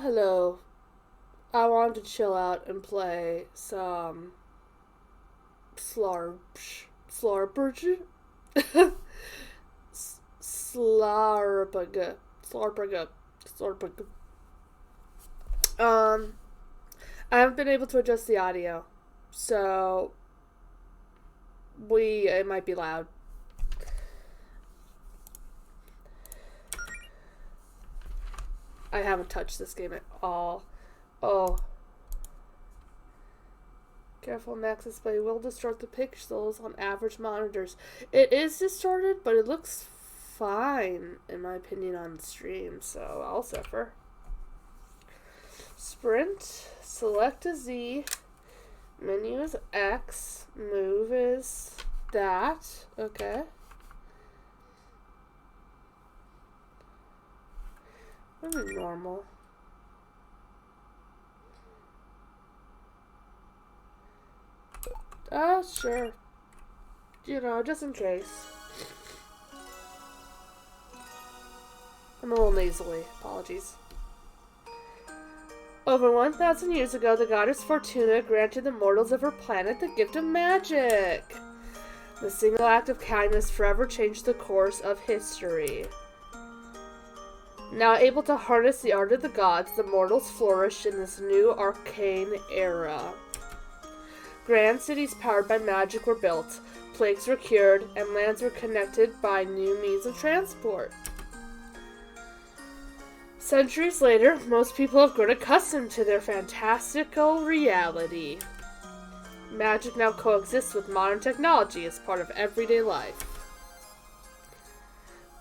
hello. I wanted to chill out and play some SLARPG? SLARPG. SLARPG. SLARPG. Um, I haven't been able to adjust the audio, so it might be loud. I haven't touched this game at all. Oh. Careful, max display will distort the pixels on average monitors. It is distorted, but it looks fine, in my opinion, on the stream, so I'll suffer. Sprint, select a Z, menu is X, move is that, okay. Maybe normal. Sure. You know, just in case. I'm a little nasally. Apologies. Over 1,000 years ago, the goddess Fortuna granted the mortals of her planet the gift of magic. The single act of kindness forever changed the course of history. Now able to harness the art of the gods, the mortals flourished in this new arcane era. Grand cities powered by magic were built, plagues were cured, and lands were connected by new means of transport. Centuries later, most people have grown accustomed to their fantastical reality. Magic now coexists with modern technology as part of everyday life.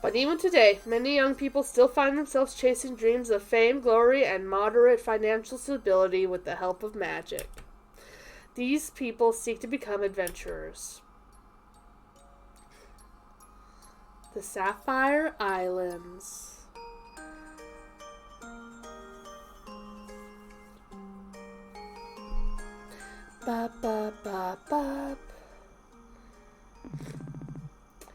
But even today, many young people still find themselves chasing dreams of fame, glory, and moderate financial stability with the help of magic. These people seek to become adventurers. The Sapphire Islands. Ba ba ba ba.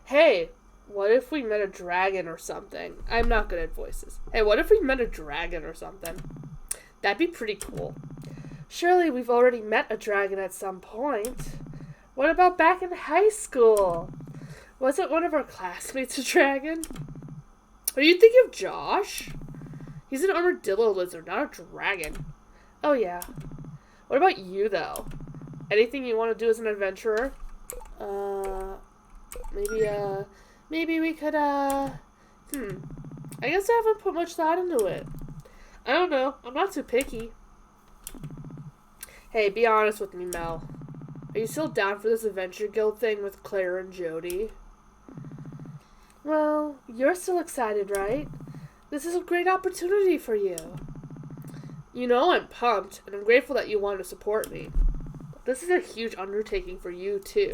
Hey, what if we met a dragon or something? I'm not good at voices. Hey, what if we met a dragon or something? That'd be pretty cool. Surely we've already met a dragon at some point. What about back in high school? Wasn't one of our classmates a dragon? Are you thinking of Josh? He's an armadillo lizard, not a dragon. Oh yeah. What about you, though? Anything you want to do as an adventurer? Maybe we could, I guess I haven't put much thought into it. I don't know. I'm not too picky. Hey, be honest with me, Mel. Are you still down for this adventure guild thing with Claire and Jody? Well, you're still excited, right? This is a great opportunity for you. You know I'm pumped, and I'm grateful that you want to support me. But this is a huge undertaking for you, too.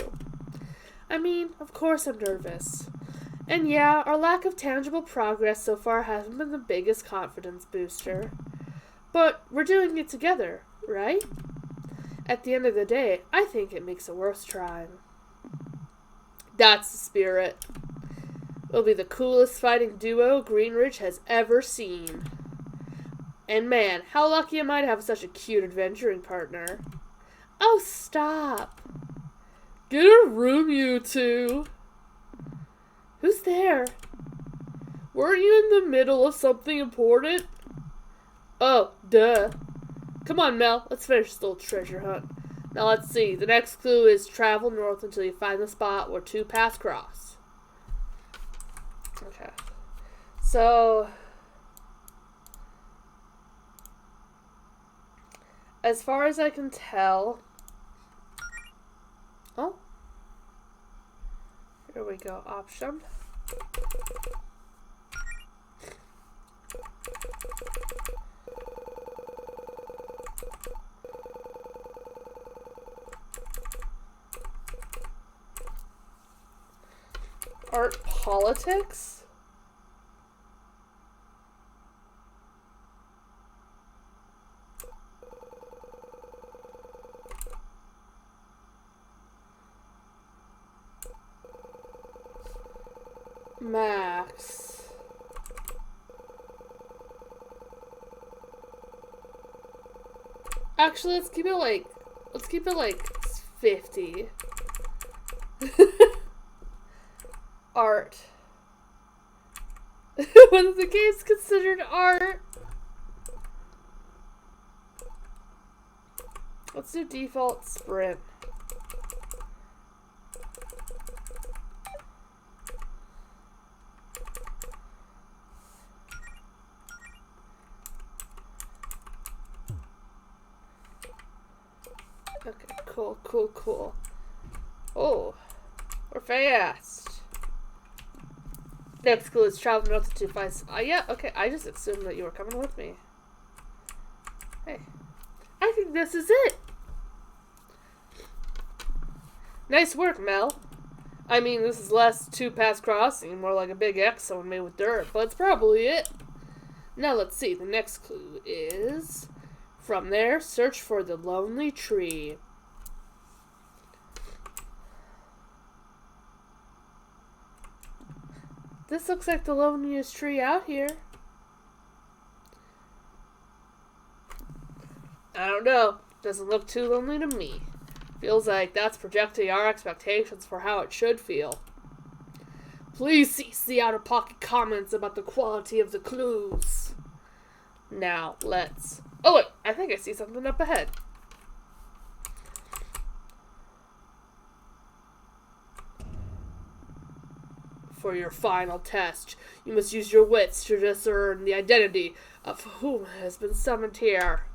I mean, of course I'm nervous. And yeah, our lack of tangible progress so far hasn't been the biggest confidence booster. But we're doing it together, right? At the end of the day, I think it makes it worth trying. That's the spirit. We'll be the coolest fighting duo Greenridge has ever seen. And man, how lucky am I to have such a cute adventuring partner. Oh, stop. Get a room, you two. Who's there? Weren't you in the middle of something important? Oh, duh. Come on, Mel. Let's finish this little treasure hunt. Now let's see. The next clue is travel north until you find the spot where two paths cross. Okay. So, as far as I can tell... Oh. Here we go. Option. Art politics? Max. Actually, let's keep it like 50. Art. Was the game's considered art? Let's do default sprint. Okay, cool. Oh, we're fast. Next clue is travel north to 5. Yeah, okay, I just assumed that you were coming with me. Hey, I think this is it. Nice work, Mel. I mean, this is less 2-pass crossing, more like a big X zone made with dirt, but it's probably it. Now let's see, the next clue is... From there, search for the lonely tree. This looks like the loneliest tree out here. I don't know. Doesn't look too lonely to me. Feels like that's projecting our expectations for how it should feel. Please cease the out-of-pocket comments about the quality of the clues. Now, let's... Oh, wait. I think I see something up ahead. For your final test, you must use your wits to discern the identity of whom has been summoned here.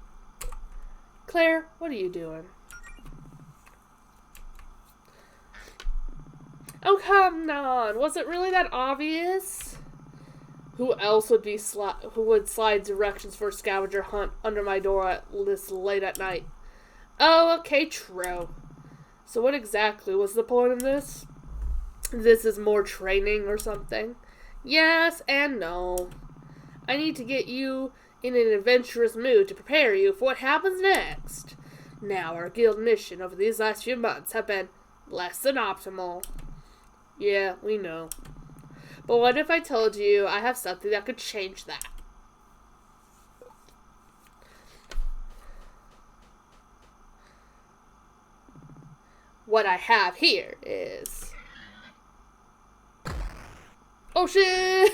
Claire, what are you doing? Oh, come on. Was it really that obvious? Who else would be who would slide directions for a scavenger hunt under my door at this late at night? Oh, okay, true. So what exactly was the point of this? This is more training or something? Yes and no. I need to get you in an adventurous mood to prepare you for what happens next. Now, our guild mission over these last few months have been less than optimal. Yeah, we know. But what if I told you I have something that could change that? What I have here is... Oh shit!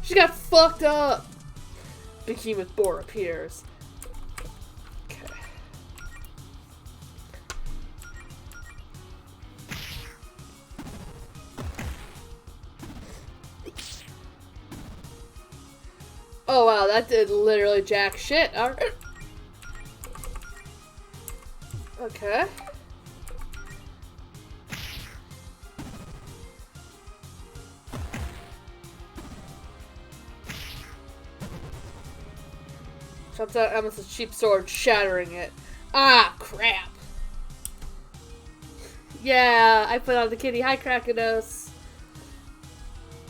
She got fucked up! Behemoth boar appears. Okay. Oh wow, that did literally jack shit. Alright. Okay. Chops out Emma's cheap sword, shattering it. Ah, crap. Yeah, I put on the kitty. Hi, Krakenos.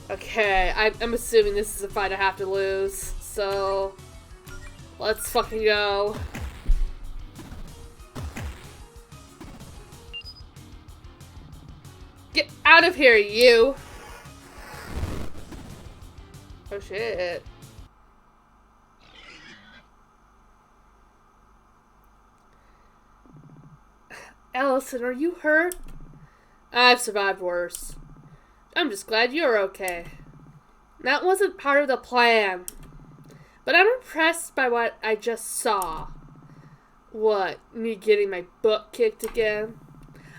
Okay, I'm assuming this is a fight I have to lose, so let's fucking go. Get out of here, you! Oh shit. Allison, are you hurt? I've survived worse. I'm just glad you're okay. That wasn't part of the plan. But I'm impressed by what I just saw. What, me getting my butt kicked again?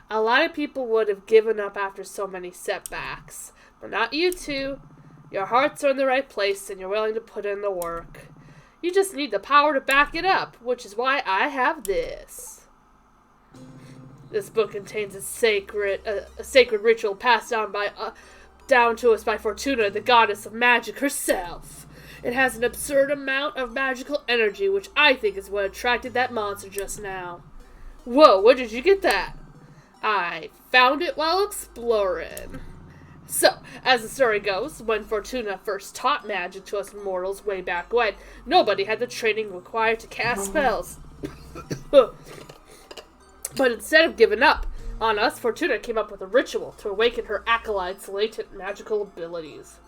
A lot of people would have given up after so many setbacks. But not you two. Your hearts are in the right place and you're willing to put in the work. You just need the power to back it up, which is why I have this. This book contains a sacred ritual passed down to us by Fortuna, the goddess of magic herself. It has an absurd amount of magical energy, which I think is what attracted that monster just now. Whoa, where did you get that? I found it while exploring. So, as the story goes, when Fortuna first taught magic to us mortals way back when, nobody had the training required to cast spells. But instead of giving up on us, Fortuna came up with a ritual to awaken her acolytes' latent magical abilities.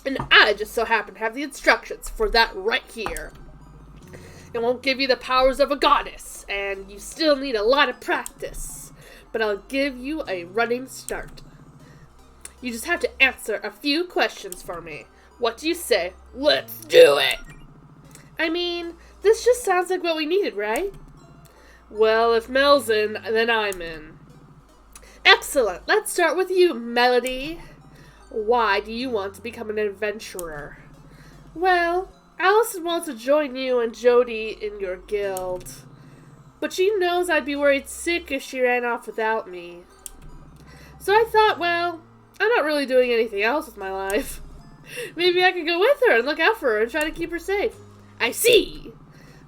And I just so happen to have the instructions for that right here. It won't give you the powers of a goddess, and you still need a lot of practice. But I'll give you a running start. You just have to answer a few questions for me. What do you say? Let's do it! I mean, this just sounds like what we needed, right? Well, if Mel's in, then I'm in. Excellent! Let's start with you, Melody. Why do you want to become an adventurer? Well, Allison wants to join you and Jody in your guild. But she knows I'd be worried sick if she ran off without me. So I thought, well, I'm not really doing anything else with my life. Maybe I could go with her and look out for her and try to keep her safe. I see!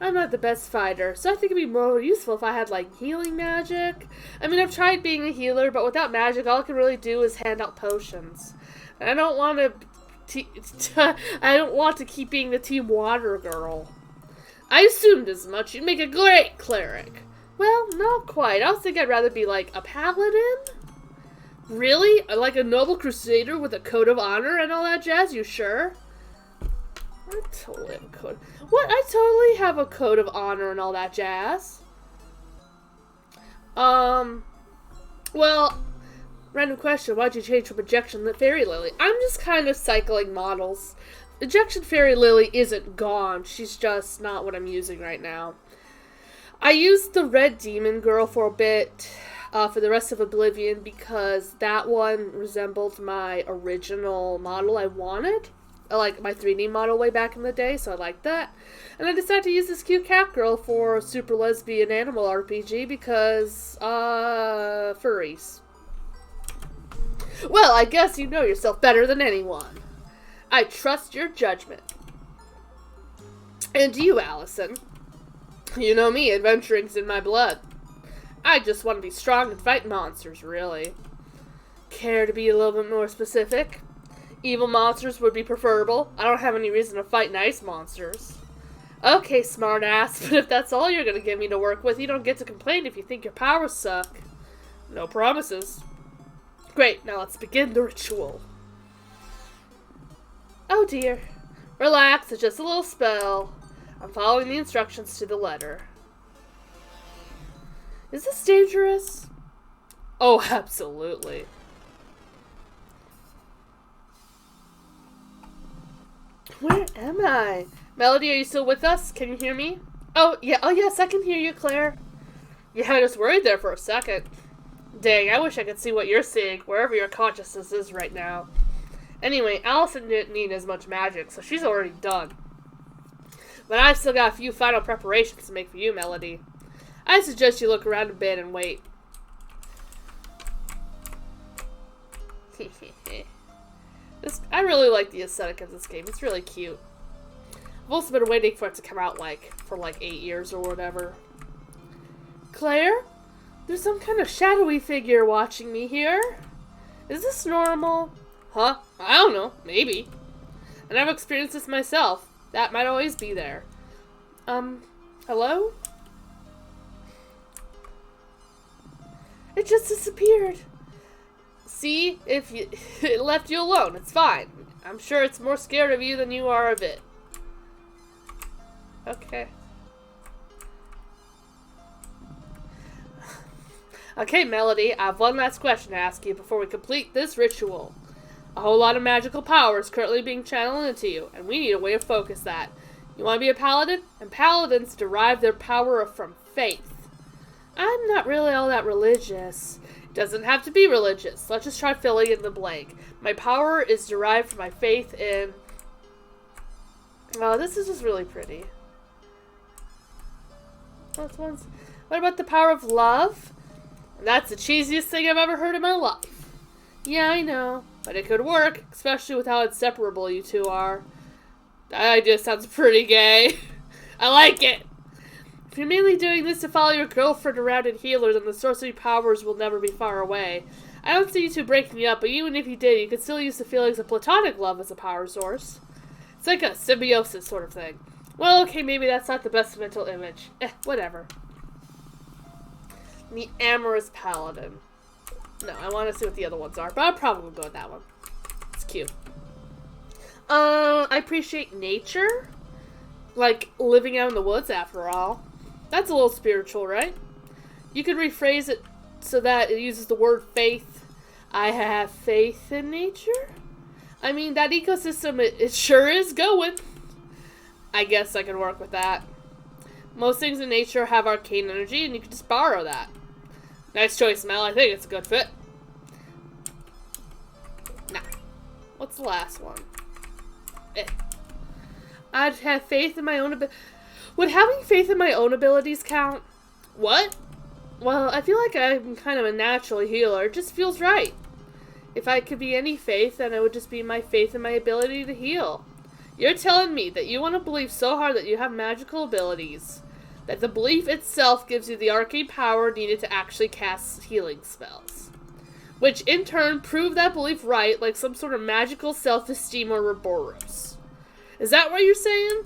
I'm not the best fighter, so I think it'd be more useful if I had, like, healing magic. I mean, I've tried being a healer, but without magic, all I can really do is hand out potions. And I don't want to keep being the Team Water girl. I assumed as much. You'd make a great cleric. Well, not quite. I was thinking I'd rather be, like, a paladin. Really? Like a noble crusader with a code of honor and all that jazz? You sure? I totally have a code. What? I totally have a code of honor and all that jazz. Well, random question. Why'd you change from Ejection to Fairy Lily? I'm just kind of cycling models. Ejection Fairy Lily isn't gone. She's just not what I'm using right now. I used the Red Demon Girl for a bit, for the rest of Oblivion, because that one resembled my original model I wanted. Like my 3D model way back in the day, so I liked that. And I decided to use this cute cat girl for Super Lesbian Animal RPG because, furries. Well, I guess you know yourself better than anyone. I trust your judgment. And you, Allison. You know me, adventuring's in my blood. I just want to be strong and fight monsters, really. Care to be a little bit more specific? Evil monsters would be preferable. I don't have any reason to fight nice monsters. Okay, smartass, but if that's all you're gonna give me to work with, you don't get to complain if you think your powers suck. No promises. Great, now let's begin the ritual. Oh dear. Relax, it's just a little spell. I'm following the instructions to the letter. Is this dangerous? Oh, absolutely. Where am I? Melody, are you still with us? Can you hear me? Oh, yeah. Oh, yes, I can hear you, Claire. Yeah, I was worried there for a second. Dang, I wish I could see what you're seeing, wherever your consciousness is right now. Anyway, Allison didn't need as much magic, so she's already done. But I've still got a few final preparations to make for you, Melody. I suggest you look around a bit and wait. I really like the aesthetic of this game. It's really cute. I've also been waiting for it to come out, for 8 years or whatever. Claire? There's some kind of shadowy figure watching me here. Is this normal? Huh? I don't know. Maybe. I never experienced this myself. That might always be there. Hello? It just disappeared. See? If it left you alone, it's fine. I'm sure it's more scared of you than you are of it. Okay. Okay, Melody, I have one last question to ask you before we complete this ritual. A whole lot of magical power is currently being channeled into you, and we need a way to focus that. You want to be a paladin? And paladins derive their power from faith. I'm not really all that religious. It doesn't have to be religious. Let's just try filling in the blank. My power is derived from my faith in... Oh, this is just really pretty. What about the power of love? That's the cheesiest thing I've ever heard in my life. Yeah, I know. But it could work, especially with how inseparable you two are. That idea sounds pretty gay. I like it. If you're mainly doing this to follow your girlfriend around and heal her, then the sorcery powers will never be far away. I don't see you two breaking up, but even if you did, you could still use the feelings of platonic love as a power source. It's like a symbiosis sort of thing. Well, okay, maybe that's not the best mental image. Whatever. The amorous paladin. No, I want to see what the other ones are, but I'll probably go with that one. It's cute. I appreciate nature. Like living out in the woods, after all. That's a little spiritual, right? You could rephrase it so that it uses the word faith. I have faith in nature. I mean, that ecosystem, it sure is going. I guess I can work with that. Most things in nature have arcane energy, and you can just borrow that. Nice choice, Mel. I think it's a good fit. Nah. What's the last one? I'd have faith in my own ability. Would having faith in my own abilities count? What? Well, I feel like I'm kind of a natural healer. It just feels right. If I could be any faith, then it would just be my faith in my ability to heal. You're telling me that you want to believe so hard that you have magical abilities, that the belief itself gives you the arcane power needed to actually cast healing spells, which in turn prove that belief right, like some sort of magical self-esteem or Ouroboros. Is that what you're saying?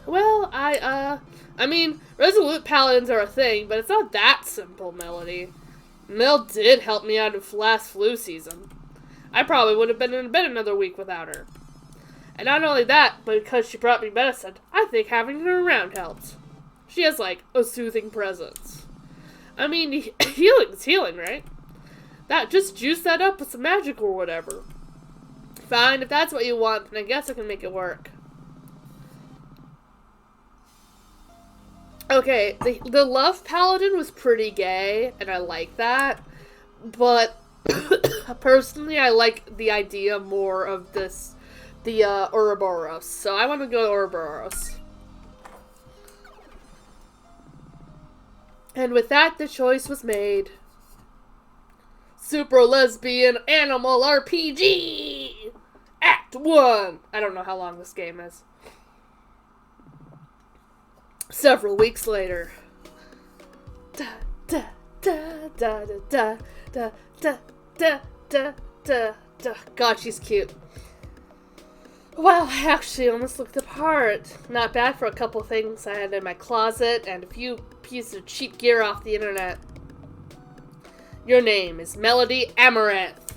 Well, I mean, resolute paladins are a thing, but it's not that simple, Melody. Mel did help me out of last flu season. I probably would have been in bed another week without her. And not only that, but because she brought me medicine, I think having her around helped. She has, like, a soothing presence. I mean, healing's healing, right? Just juice that up with some magic or whatever. Fine, if that's what you want, then I guess I can make it work. Okay, the love paladin was pretty gay, and I like that. But, personally, I like the idea more of the Ouroboros. So I want to go to Ouroboros. And with that, the choice was made. Super Lesbian Animal RPG! Act 1! I don't know how long this game is. Several weeks later. Da da da da da da da da da da da. God, she's cute. Well, I actually almost looked the part. Not bad for a couple things I had in my closet and a few pieces of cheap gear off the internet. Your name is Melody Amaranth.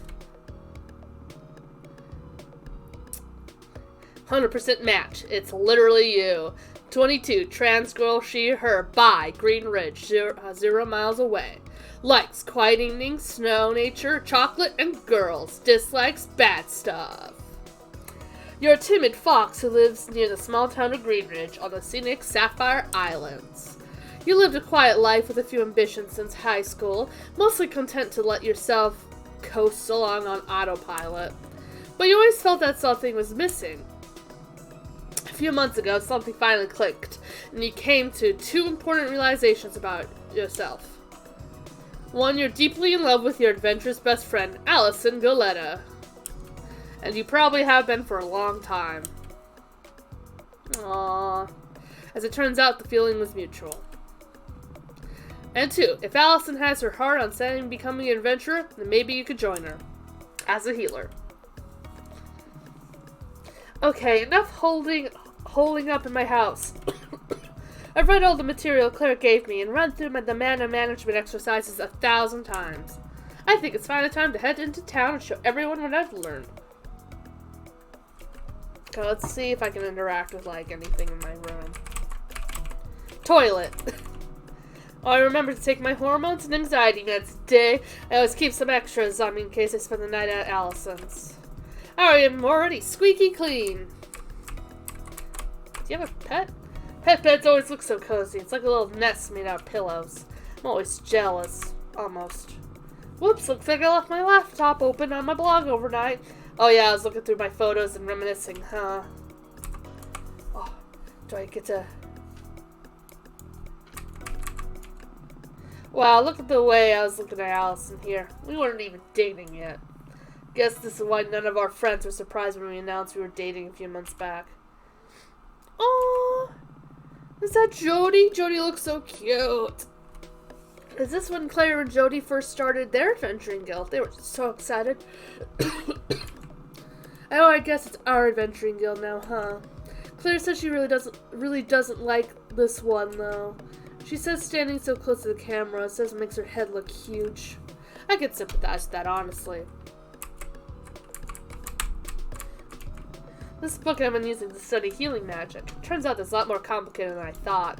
100% match. It's literally you. 22, trans girl, she, her, bi, Green Ridge, 0 miles away. Likes quiet evening, snow, nature, chocolate, and girls. Dislikes bad stuff. You're a timid fox who lives near the small town of Green Ridge on the scenic Sapphire Islands. You lived a quiet life with a few ambitions since high school, mostly content to let yourself coast along on autopilot. But you always felt that something was missing. A few months ago, something finally clicked, and you came to 2 important realizations about yourself. One, you're deeply in love with your adventurous best friend, Allison Goletta. And you probably have been for a long time. Aww. As it turns out, the feeling was mutual. And 2, if Allison has her heart on setting and becoming an adventurer, then maybe you could join her. As a healer. Okay, enough holding up in my house. I've read all the material Claire gave me and run through the mana management exercises 1,000 times. I think it's finally time to head into town and show everyone what I've learned. Okay, let's see if I can interact with, like, anything in my room. Toilet. Oh, I remember to take my hormones and anxiety meds today. I always keep some extras on me in case I spend the night at Allison's. I am already squeaky clean. Do you have a pet? Pet beds always look so cozy. It's like a little nest made out of pillows. I'm always jealous. Almost. Whoops, looks like I left my laptop open on my blog overnight. Oh yeah, I was looking through my photos and reminiscing, huh? Oh, do I get to... Wow, look at the way I was looking at Allison here. We weren't even dating yet. Guess this is why none of our friends were surprised when we announced we were dating a few months back. Oh, is that Jody? Jody looks so cute. Is this when Claire and Jody first started their adventuring guild? They were so excited. Oh, I guess it's our adventuring guild now, huh? Claire says she really doesn't like this one though. She says standing so close to the camera says it makes her head look huge. I could sympathize with that, honestly. This book I've been using to study healing magic. Turns out it's a lot more complicated than I thought.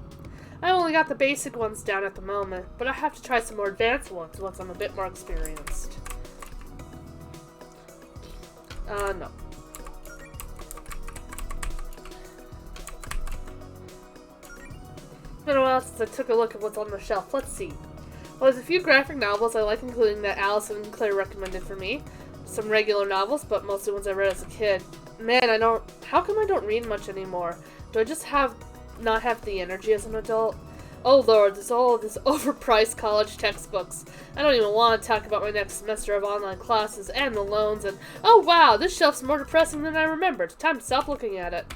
I only got the basic ones down at the moment, but I have to try some more advanced ones once I'm a bit more experienced. No. It's been a while since I took a look at what's on the shelf. Let's see. Well, there's a few graphic novels I like, including that Allison and Claire recommended for me. Some regular novels, but mostly ones I read as a kid. Man, how come I don't read much anymore? Do I just not have the energy as an adult? Oh lord, there's all these overpriced college textbooks. I don't even want to talk about my next semester of online classes and the loans and... Oh wow, this shelf's more depressing than I remembered. Time to stop looking at it.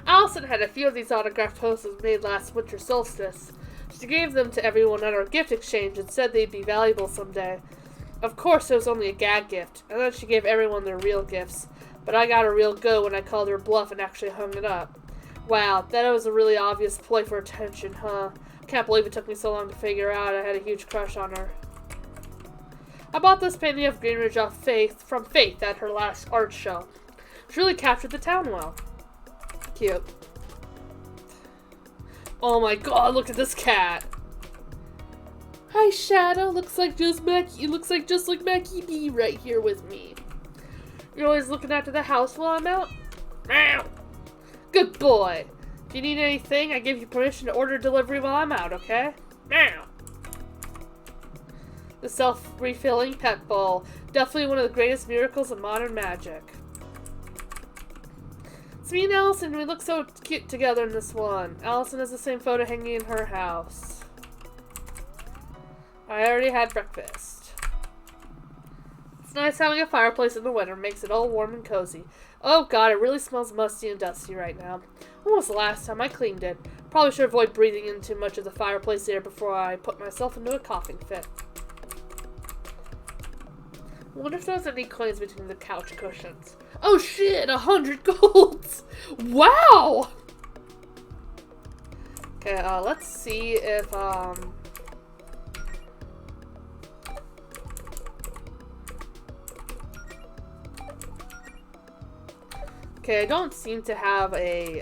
Allison had a few of these autographed posters made last winter solstice. She gave them to everyone at our gift exchange and said they'd be valuable someday. Of course, it was only a gag gift, and then she gave everyone their real gifts. But I got a real go when I called her bluff and actually hung it up. Wow, that was a really obvious ploy for attention, huh? Can't believe it took me so long to figure out I had a huge crush on her. I bought this painting of Greenridge from Faith at her last art show. She really captured the town well. Cute. Oh my god, look at this cat. Hi, Shadow. Looks like just like Mackie B right here with me. You're always looking after the house while I'm out? Meow. Good boy. If you need anything, I give you permission to order delivery while I'm out, okay? Meow. The self-refilling pet bowl. Definitely one of the greatest miracles of modern magic. It's me and Allison. We look so cute together in this one. Allison has the same photo hanging in her house. I already had breakfast. It's nice having a fireplace in the winter. Makes it all warm and cozy. Oh god, it really smells musty and dusty right now. When was the last time I cleaned it? Probably should avoid breathing in too much of the fireplace air before I put myself into a coughing fit. I wonder if there's any coins between the couch cushions. Oh shit, 100 golds! Wow! Okay, let's see if, okay, I don't seem to have a,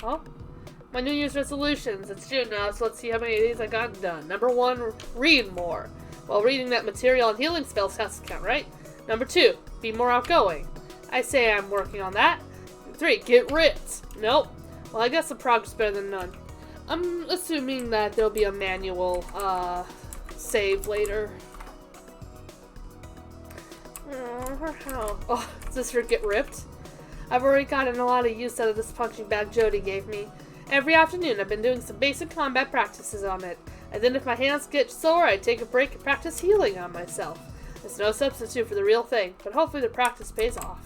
oh, my New Year's resolutions. It's June now, so let's see how many of these I got done. Number 1, read more. Well, reading that material and healing spells has to count, right? Number 2, be more outgoing. I say I'm working on that. 3, get ripped. Nope. Well, I guess the progress is better than none. I'm assuming that there'll be a manual, save later. Oh, is this for get ripped? I've already gotten a lot of use out of this punching bag Jody gave me. Every afternoon I've been doing some basic combat practices on it, and then if my hands get sore, I take a break and practice healing on myself. It's no substitute for the real thing, but hopefully the practice pays off.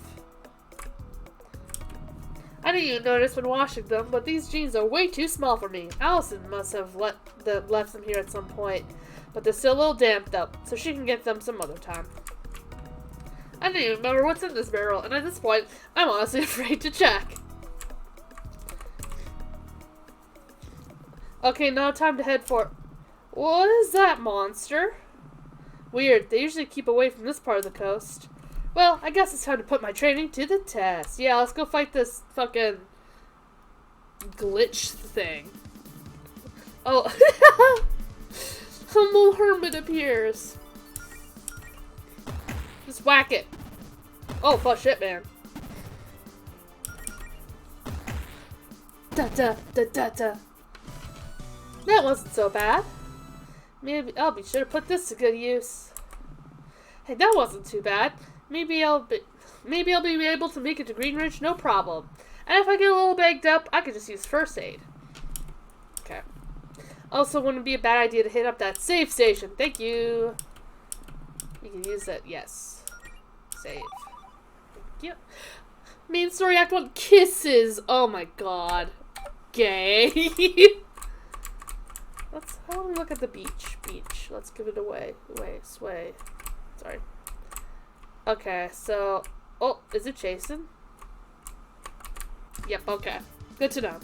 I didn't even notice when washing them, but these jeans are way too small for me. Allison must have left them here at some point, but they're still a little damp though, so she can get them some other time. I didn't even remember what's in this barrel, and at this point, I'm honestly afraid to check. Okay, now time to head for... What is that monster? Weird, they usually keep away from this part of the coast. Well, I guess it's time to put my training to the test. Yeah, let's go fight this fucking... glitch thing. Oh, Humble Hermit appears. Just whack it. Oh, fuck shit, man. Da-da-da-da-da. That wasn't so bad. Maybe I'll be sure to put this to good use. Hey, that wasn't too bad. Maybe I'll be able to make it to Greenridge, no problem. And if I get a little bagged up, I could just use first aid. Okay. Also, wouldn't be a bad idea to hit up that save station. Thank you. You can use that. Yes. Save. Thank you. Main story act 1, kisses. Oh my god. Gay. How do we look at the beach? Beach. Let's give it away. Sway. Sorry. Okay, so... Oh, is it Jason? Yep, okay. Good to know.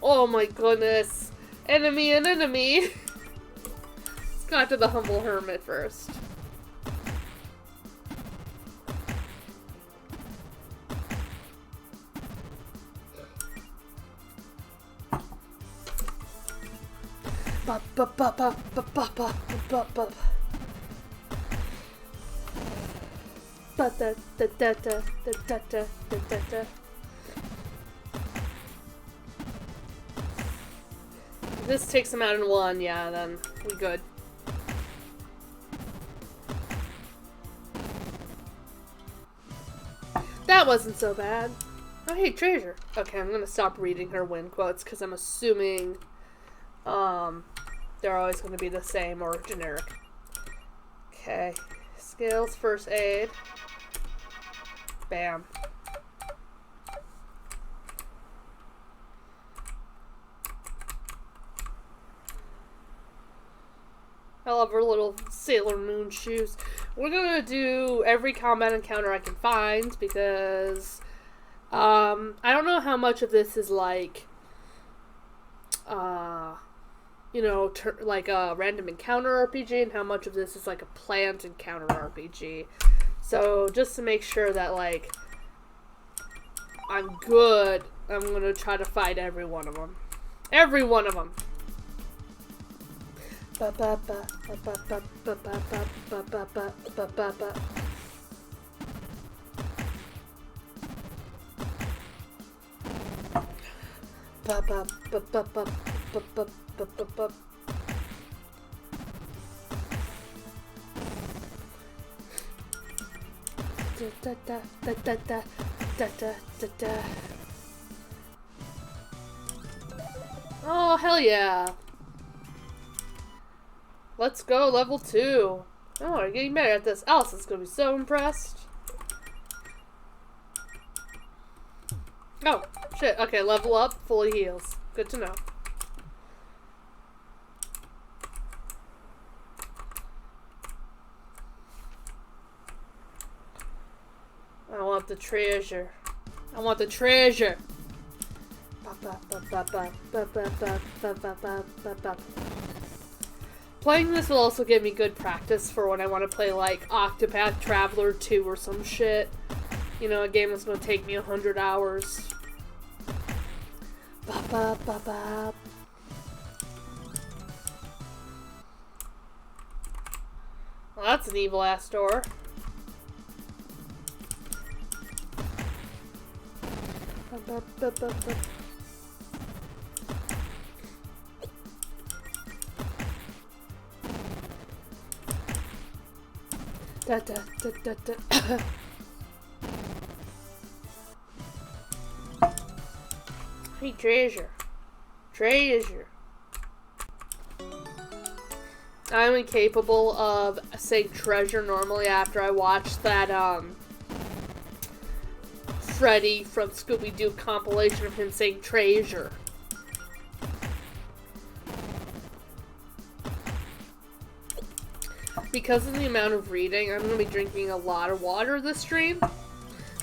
Oh my goodness. Enemy and enemy. Let's go after the Humble Hermit first. Ba ba ba ba ba ba ba ba ba. Ba da da da da da da da da da. This takes him out in one, yeah, then we good. That wasn't so bad. Oh, hey, treasure. Okay, I'm gonna stop reading her win quotes because I'm assuming they're always gonna be the same or generic. Okay. Skills, first aid. Bam. I love her little Sailor Moon shoes. We're gonna do every combat encounter I can find because I don't know how much of this is like you know, like a random encounter RPG and how much of this is like a planned encounter RPG. So just to make sure that like I'm good, I'm gonna try to fight every one of them. Every one of them. Ba ba ba ba ba ba ba ba ba ba ba ba ba ba. Ba ba ba ba ba ba ba ba ba. Da da da da da da da da da. Oh hell yeah! Let's go, level 2. Oh, we're getting better at this. Allison's gonna be so impressed. Oh, shit. Okay, level up, fully heals. Good to know. I want the treasure. I want the treasure. Playing this will also give me good practice for when I want to play like Octopath Traveler 2 or some shit. You know, a game that's going to take me 100 hours. Ba ba ba ba. Well, that's an evil ass door. Ba ba ba ba ba. Da da da da da. Hey, treasure. Treasure. I'm incapable of saying treasure normally after I watched that, Freddy from Scooby-Doo compilation of him saying treasure. Because of the amount of reading, I'm going to be drinking a lot of water this stream.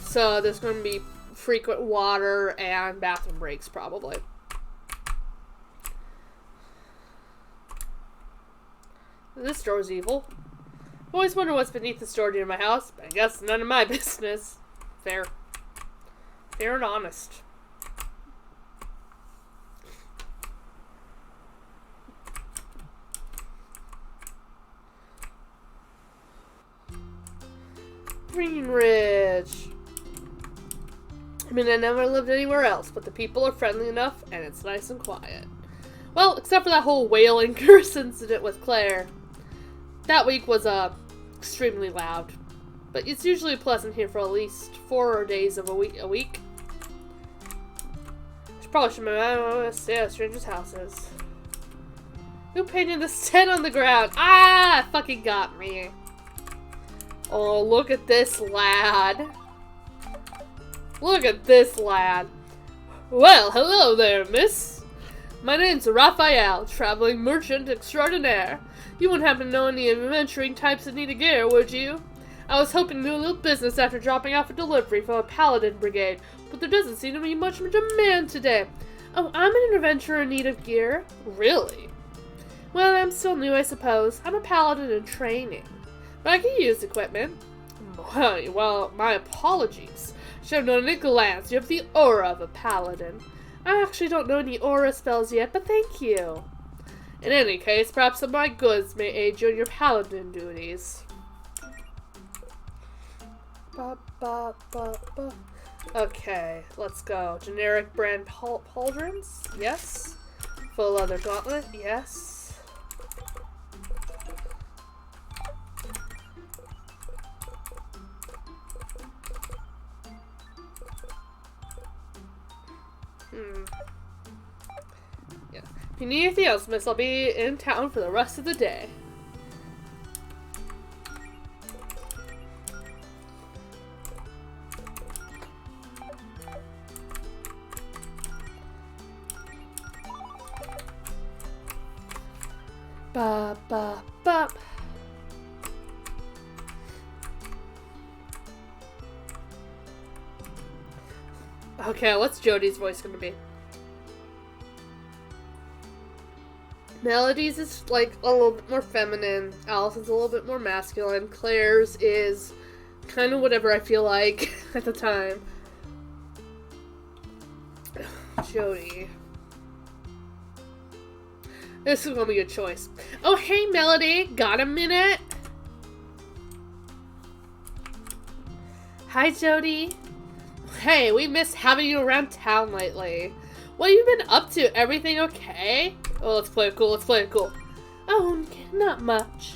So there's going to be frequent water and bathroom breaks, probably. This door's evil. Always wonder what's beneath this door near my house, but I guess none of my business. Fair. Fair and honest. Green Ridge. I mean, I never lived anywhere else, but the people are friendly enough, and it's nice and quiet. Well, except for that whole whaling curse incident with Claire. That week was, extremely loud. But it's usually pleasant here for at least 4 days of a week. Probably should stay at strangers' houses. Who painted this tent on the ground? Ah! Fucking got me. Oh, look at this lad. Look at this lad. Well, hello there, miss. My name's Raphael, traveling merchant extraordinaire. You wouldn't happen to know any adventuring types that need a gear, would you? I was hoping to do a little business after dropping off a delivery from a paladin brigade, but there doesn't seem to be much demand today. Oh, I'm an adventurer in need of gear? Really? Well, I'm still new, I suppose. I'm a paladin in training. But I can use equipment. Well, my apologies. Should have known at a glance. You have the aura of a paladin. I actually don't know any aura spells yet, but thank you. In any case, perhaps some of my goods may aid you in your paladin duties. Ba, ba, ba, ba. Okay, let's go. Generic brand pauldrons? Yes. Full leather gauntlet? Yes. Yeah. If you need anything else, miss, I'll be in town for the rest of the day. Ba ba ba. Okay, what's Jody's voice gonna be? Melody's is like a little bit more feminine. Allison's a little bit more masculine. Claire's is kind of whatever I feel like at the time. Jody. This is gonna be a choice. Oh, hey, Melody. Got a minute? Hi, Jody. Hey, we missed having you around town lately. What have you been up to? Everything okay? Oh, let's play it cool. Let's play it cool. Oh, not much.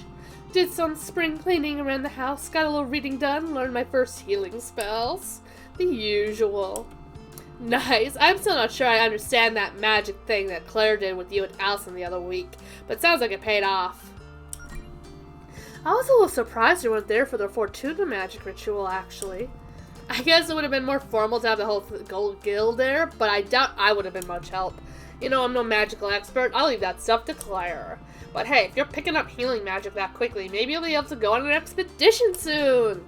Did some spring cleaning around the house. Got a little reading done. Learned my first healing spells. The usual. Nice. I'm still not sure I understand that magic thing that Claire did with you and Allison the other week, but it sounds like it paid off. I was a little surprised you weren't there for the Fortuna magic ritual, actually. I guess it would have been more formal to have the whole gold guild there, but I doubt I would have been much help. You know, I'm no magical expert. I'll leave that stuff to Claire. But hey, if you're picking up healing magic that quickly, maybe you'll be able to go on an expedition soon.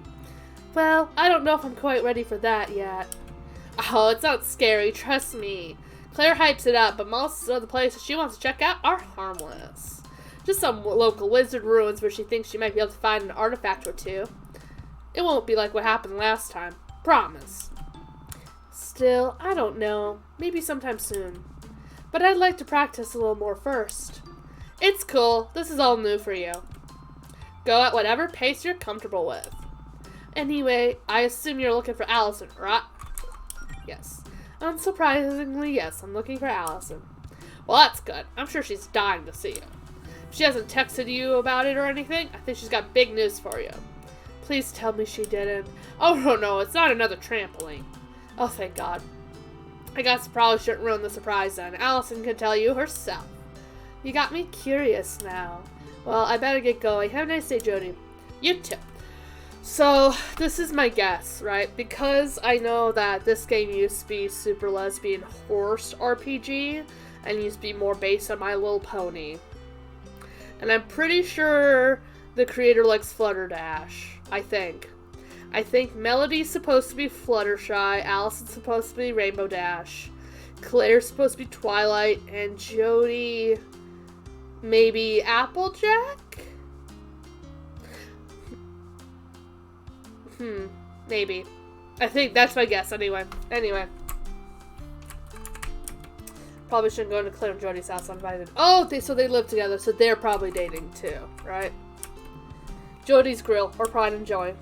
Well, I don't know if I'm quite ready for that yet. Oh, it's not scary, trust me. Claire hypes it up, but most of the places she wants to check out are harmless. Just some local wizard ruins where she thinks she might be able to find an artifact or two. It won't be like what happened last time. Promise. Still, I don't know. Maybe sometime soon. But I'd like to practice a little more first. It's cool. This is all new for you. Go at whatever pace you're comfortable with. Anyway, I assume you're looking for Allison, right? Yes. Unsurprisingly, yes, I'm looking for Allison. Well, that's good. I'm sure she's dying to see you. If she hasn't texted you about it or anything, I think she's got big news for you. Please tell me she didn't. Oh, no, it's not another trampoline. Oh, thank God. I guess probably shouldn't ruin the surprise then. Allison can tell you herself. You got me curious now. Well, I better get going. Have a nice day, Jody. You too. So, this is my guess, right? Because I know that this game used to be super lesbian horse RPG, and used to be more based on My Little Pony. And I'm pretty sure the creator likes Flutterdash, I think. I think Melody's supposed to be Fluttershy, Allison's supposed to be Rainbow Dash, Claire's supposed to be Twilight, and Jody, maybe Applejack? Maybe. I think that's my guess, anyway. Probably shouldn't go to Claire and Jody's house uninvited. Oh, so they live together, so they're probably dating too, right? Jody's Grill, or Pride and Joy.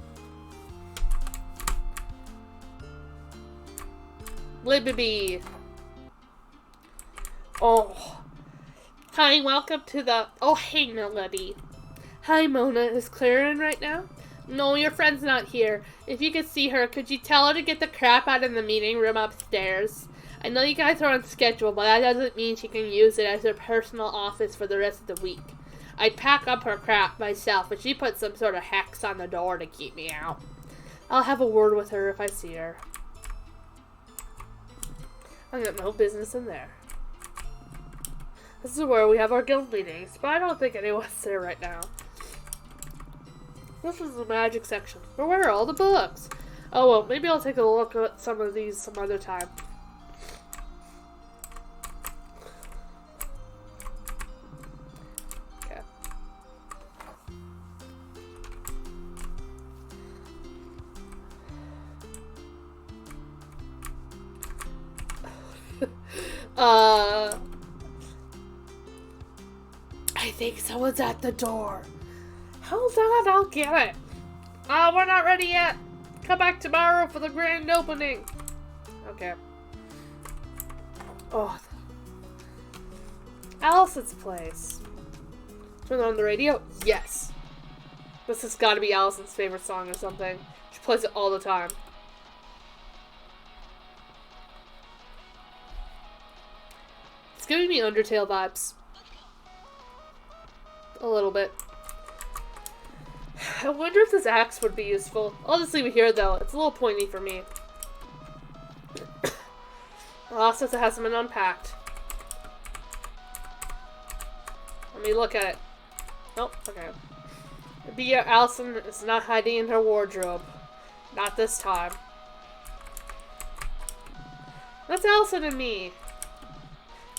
Libby. Oh. Hi, welcome to the... Oh, hey, Melody. Hi, Mona. Is Claire in right now? No, your friend's not here. If you could see her, could you tell her to get the crap out of the meeting room upstairs? I know you guys are on schedule, but that doesn't mean she can use it as her personal office for the rest of the week. I'd pack up her crap myself, but she put some sort of hex on the door to keep me out. I'll have a word with her if I see her. I got no business in there. This is where we have our guild meetings, but I don't think anyone's there right now. This is the magic section. But where are all the books? Oh well, maybe I'll take a look at some of these some other time. Okay. think someone's at the door. Hold on, I'll get it. Oh, we're not ready yet. Come back tomorrow for the grand opening. Okay. Oh. Allison's place. Turn on the radio? Yes. This has got to be Allison's favorite song or something. She plays it all the time. It's giving me Undertale vibes. A little bit. I wonder if this axe would be useful. I'll just leave it here though. It's a little pointy for me. Since it hasn't been unpacked. Let me look at it. Nope, okay. Maybe Allison is not hiding in her wardrobe. Not this time. That's Allison and me.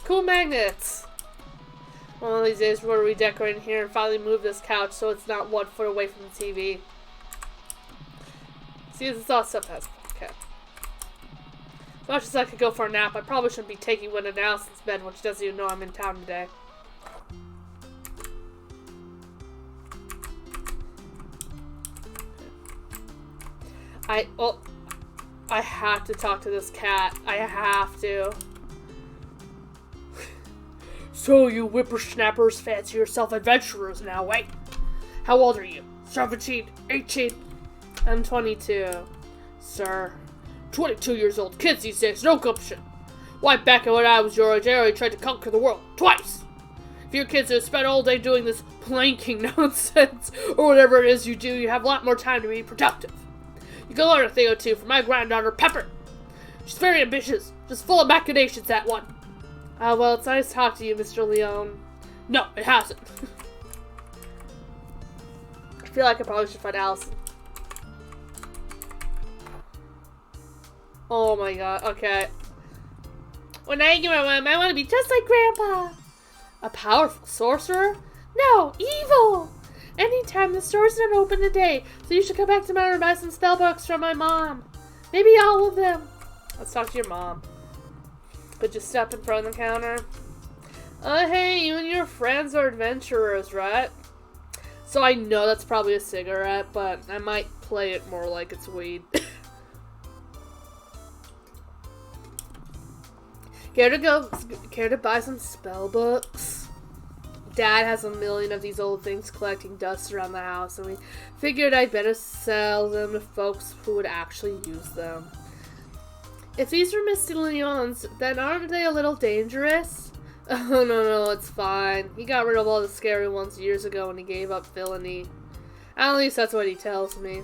Cool magnets. One of these days we're redecorating here and finally move this couch so it's not 1 foot away from the TV. See, it's all stuff that's okay. As much as I could go for a nap, I probably shouldn't be taking one in Allison's bed when she doesn't even know I'm in town today. I have to talk to this cat. I have to. So you whippersnappers fancy yourself adventurers now, eh? How old are you? 17? 18? I'm 22. Sir. 22 years old. Kids these days, no gumption. Why, back when I was your age, I already tried to conquer the world. Twice! If your kids had spent all day doing this planking nonsense, or whatever it is you do, you have a lot more time to be productive. You can learn a thing or two from my granddaughter, Pepper. She's very ambitious, just full of machinations, that one. Well, it's nice to talk to you, Mr. Leon. No, it hasn't. I feel like I probably should find Allison. Oh my god, okay. When I get my mom, I want to be just like Grandpa. A powerful sorcerer? No, evil! Anytime, the store's not open today, so you should come back tomorrow and buy some spell books from my mom. Maybe all of them. Let's talk to your mom. But just step in front of the counter. Hey, you and your friends are adventurers, right? So I know that's probably a cigarette, but I might play it more like it's weed. Care to buy some spell books? Dad has a million of these old things collecting dust around the house, and we figured I'd better sell them to folks who would actually use them. If these are Mr. Leon's, then aren't they a little dangerous? Oh, no, it's fine. He got rid of all the scary ones years ago when he gave up villainy. At least that's what he tells me.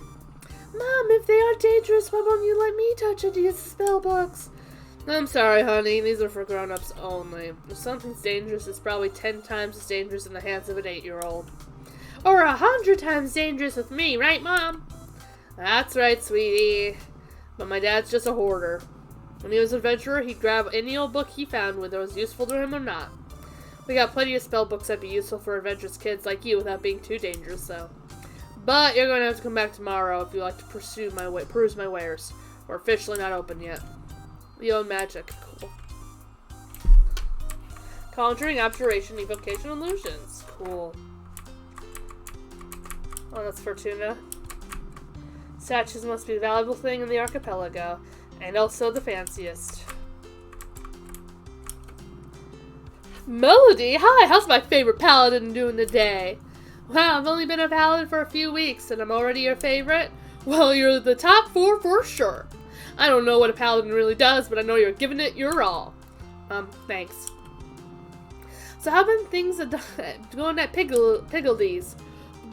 Mom, if they are dangerous, why won't you let me touch these spell books? I'm sorry, honey. These are for grown-ups only. If something's dangerous, it's probably 10 times as dangerous in the hands of an 8-year-old. Or 100 times dangerous with me, right, Mom? That's right, sweetie. But my dad's just a hoarder. When he was an adventurer, he'd grab any old book he found, whether it was useful to him or not. We got plenty of spell books that'd be useful for adventurous kids like you without being too dangerous, though. But you're going to have to come back tomorrow if you like to peruse my wares. We're officially not open yet. Leon magic. Cool. Conjuring, abjuration, evocation, illusions. Cool. Oh, that's Fortuna. Statues must be a valuable thing in the archipelago. And also the fanciest. Melody! Hi, how's my favorite paladin doing today? Wow, I've only been a paladin for a few weeks and I'm already your favorite? Well, you're the top 4 for sure. I don't know what a paladin really does, but I know you're giving it your all. Thanks. So how have been things going at Piggledee's?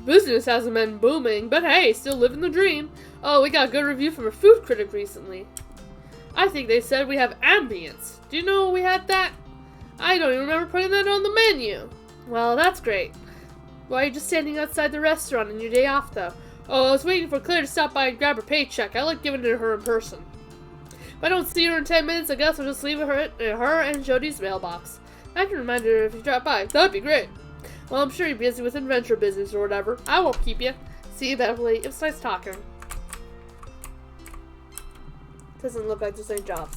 Business hasn't been booming, but hey, still living the dream. Oh, we got a good review from a food critic recently. I think they said we have ambience. Do you know we had that? I don't even remember putting that on the menu. Well, that's great. Why are you just standing outside the restaurant on your day off, though? Oh, I was waiting for Claire to stop by and grab her paycheck. I like giving it to her in person. If I don't see her in 10 minutes, I guess I'll just leave her and Jody's mailbox. I can remind her if you drop by. That'd be great. Well, I'm sure you're busy with adventure business or whatever. I won't keep you. See you, Beverly. It was nice talking. Doesn't look like there's any jobs.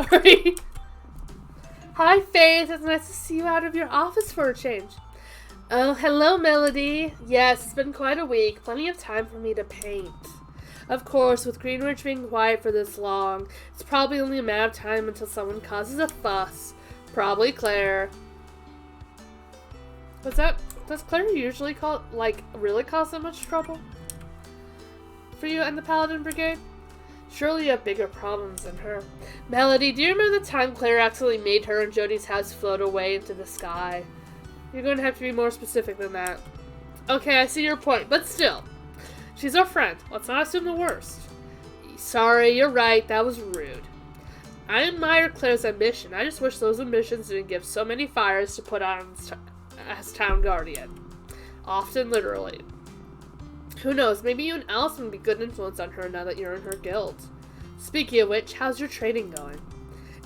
Sorry. Hi, Faith. It's nice to see you out of your office for a change. Oh, hello, Melody. Yes, it's been quite a week. Plenty of time for me to paint. Of course, with Greenridge being quiet for this long, it's probably only a matter of time until someone causes a fuss. Probably Claire. What's that? Does Claire usually really cause so much trouble for you and the Paladin Brigade? Surely you have bigger problems than her. Melody, do you remember the time Claire accidentally made her and Jody's house float away into the sky? You're going to have to be more specific than that. Okay, I see your point, but still. She's our friend. Let's not assume the worst. Sorry, you're right. That was rude. I admire Claire's ambition. I just wish those ambitions didn't give so many fires to put on as town guardian. Often, literally. Who knows, maybe you and Allison would be good influence on her now that you're in her guild. Speaking of which, how's your training going?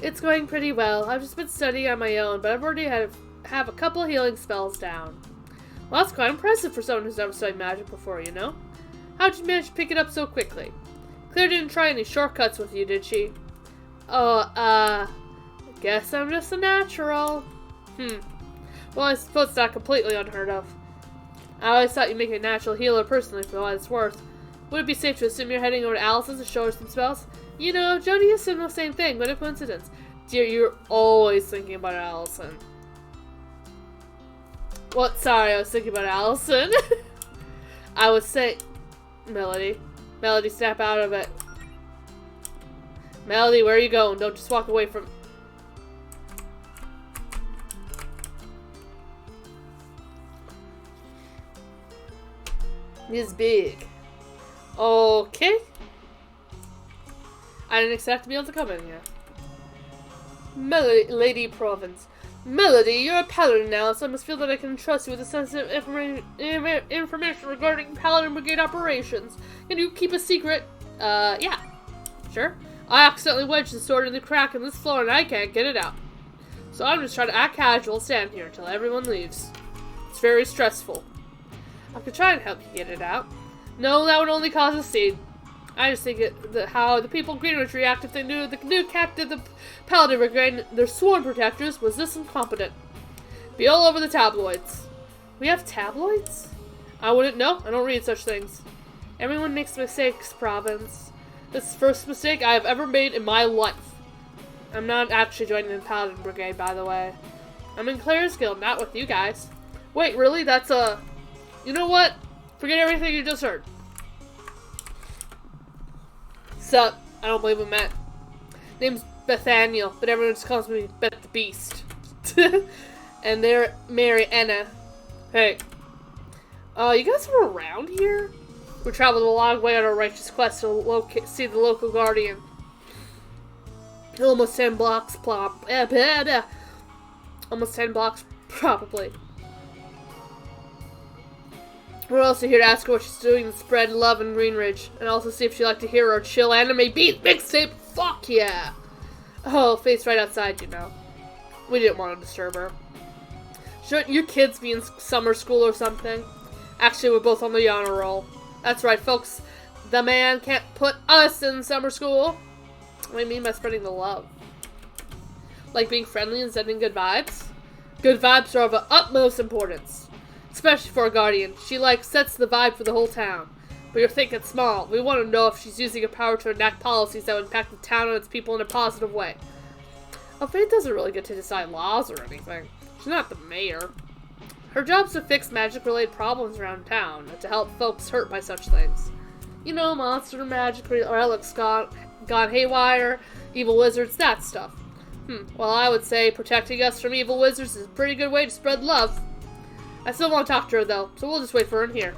It's going pretty well. I've just been studying on my own, but I've already have a couple of healing spells down. Well, that's quite impressive for someone who's never studied magic before, you know? How'd you manage to pick it up so quickly? Claire didn't try any shortcuts with you, did she? Oh, guess I'm just a natural. Well, I suppose it's not completely unheard of. I always thought you'd make a natural healer personally for what it's worth. Would it be safe to assume you're heading over to Allison's to show her some spells? You know, Jody assumed the same thing. What a coincidence. Dear, you're always thinking about Allison. What? Sorry, I was thinking about Allison. I was saying... Melody, snap out of it. Melody, where are you going? Don't just walk away from... He's big. Okay. I didn't expect to be able to come in here. Melody, Lady Province. Melody, you're a paladin now, so I must feel that I can trust you with the sensitive information regarding Paladin Brigade operations. Can you keep a secret? Yeah. Sure. I accidentally wedged the sword in the crack in this floor and I can't get it out. So I'm just trying to act casual and stand here until everyone leaves. It's very stressful. I could try and help you get it out. No, that would only cause a scene. I just think how the people in Greenwich react if they knew the new captain of the Paladin Brigade, their sworn protectors, was this incompetent. Be all over the tabloids. We have tabloids? I wouldn't know. I don't read such things. Everyone makes mistakes, Province. This is the first mistake I have ever made in my life. I'm not actually joining the Paladin Brigade, by the way. I'm in Claire's guild, not with you guys. Wait, really? That's a... You know what? Forget everything you just heard. Sup? I don't believe him, Matt. Name's Bethaniel, but everyone just calls me Beth the Beast. And they're Mary Anna. Hey. You guys are around here? We traveled a long way on our righteous quest to see the local guardian. Almost 10 blocks, almost 10 blocks, probably. We're also here to ask her what she's doing to spread love in Greenridge, and also see if she'd like to hear our chill anime beat mixtape. Fuck yeah! Oh, Faith's right outside, you know. We didn't want to disturb her. Shouldn't you kids be in summer school or something? Actually, we're both on the honor roll. That's right, folks. The man can't put us in summer school. What do you mean by spreading the love? Like being friendly and sending good vibes? Good vibes are of the utmost importance. Especially for a guardian. She, sets the vibe for the whole town. But you're thinking small. We want to know if she's using her power to enact policies that would impact the town and its people in a positive way. Well, Faith doesn't really get to decide laws or anything. She's not the mayor. Her job's to fix magic-related problems around town, and to help folks hurt by such things. You know, monster magic, relics gone haywire, evil wizards, that stuff. Well, I would say protecting us from evil wizards is a pretty good way to spread love. I still want to talk to her, though, so we'll just wait for her in here.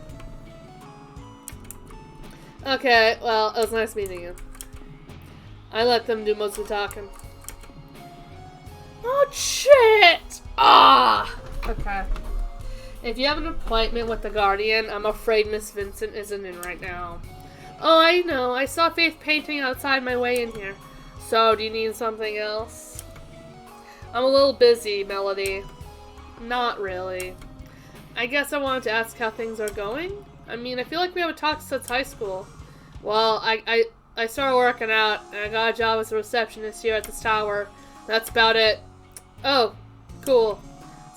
Okay, well, it was nice meeting you. I let them do most of the talking. Oh, shit! Ah! Okay. If you have an appointment with the Guardian, I'm afraid Miss Vincent isn't in right now. Oh, I know. I saw Faith painting outside my way in here. So, do you need something else? I'm a little busy, Melody. Not really. I guess I wanted to ask how things are going. I mean, I feel like we haven't talked since high school. Well, I started working out, and I got a job as a receptionist here at this tower. That's about it. Oh, cool.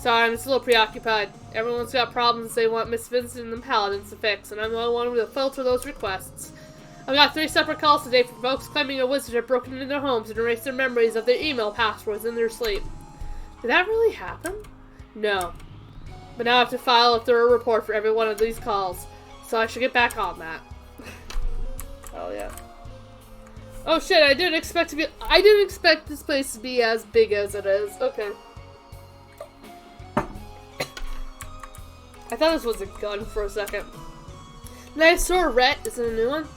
Sorry, I'm just a little preoccupied. Everyone's got problems they want Miss Vincent and the Paladins to fix, and I'm the only one to filter those requests. I've got 3 separate calls today from folks claiming a wizard had broken into their homes and erased their memories of their email passwords in their sleep. Did that really happen? No. But now I have to file a thorough report for every one of these calls, so I should get back on that. Oh yeah. Oh shit, I didn't expect this place to be as big as it is. Okay. I thought this was a gun for a second. Nice sword, is it a new one?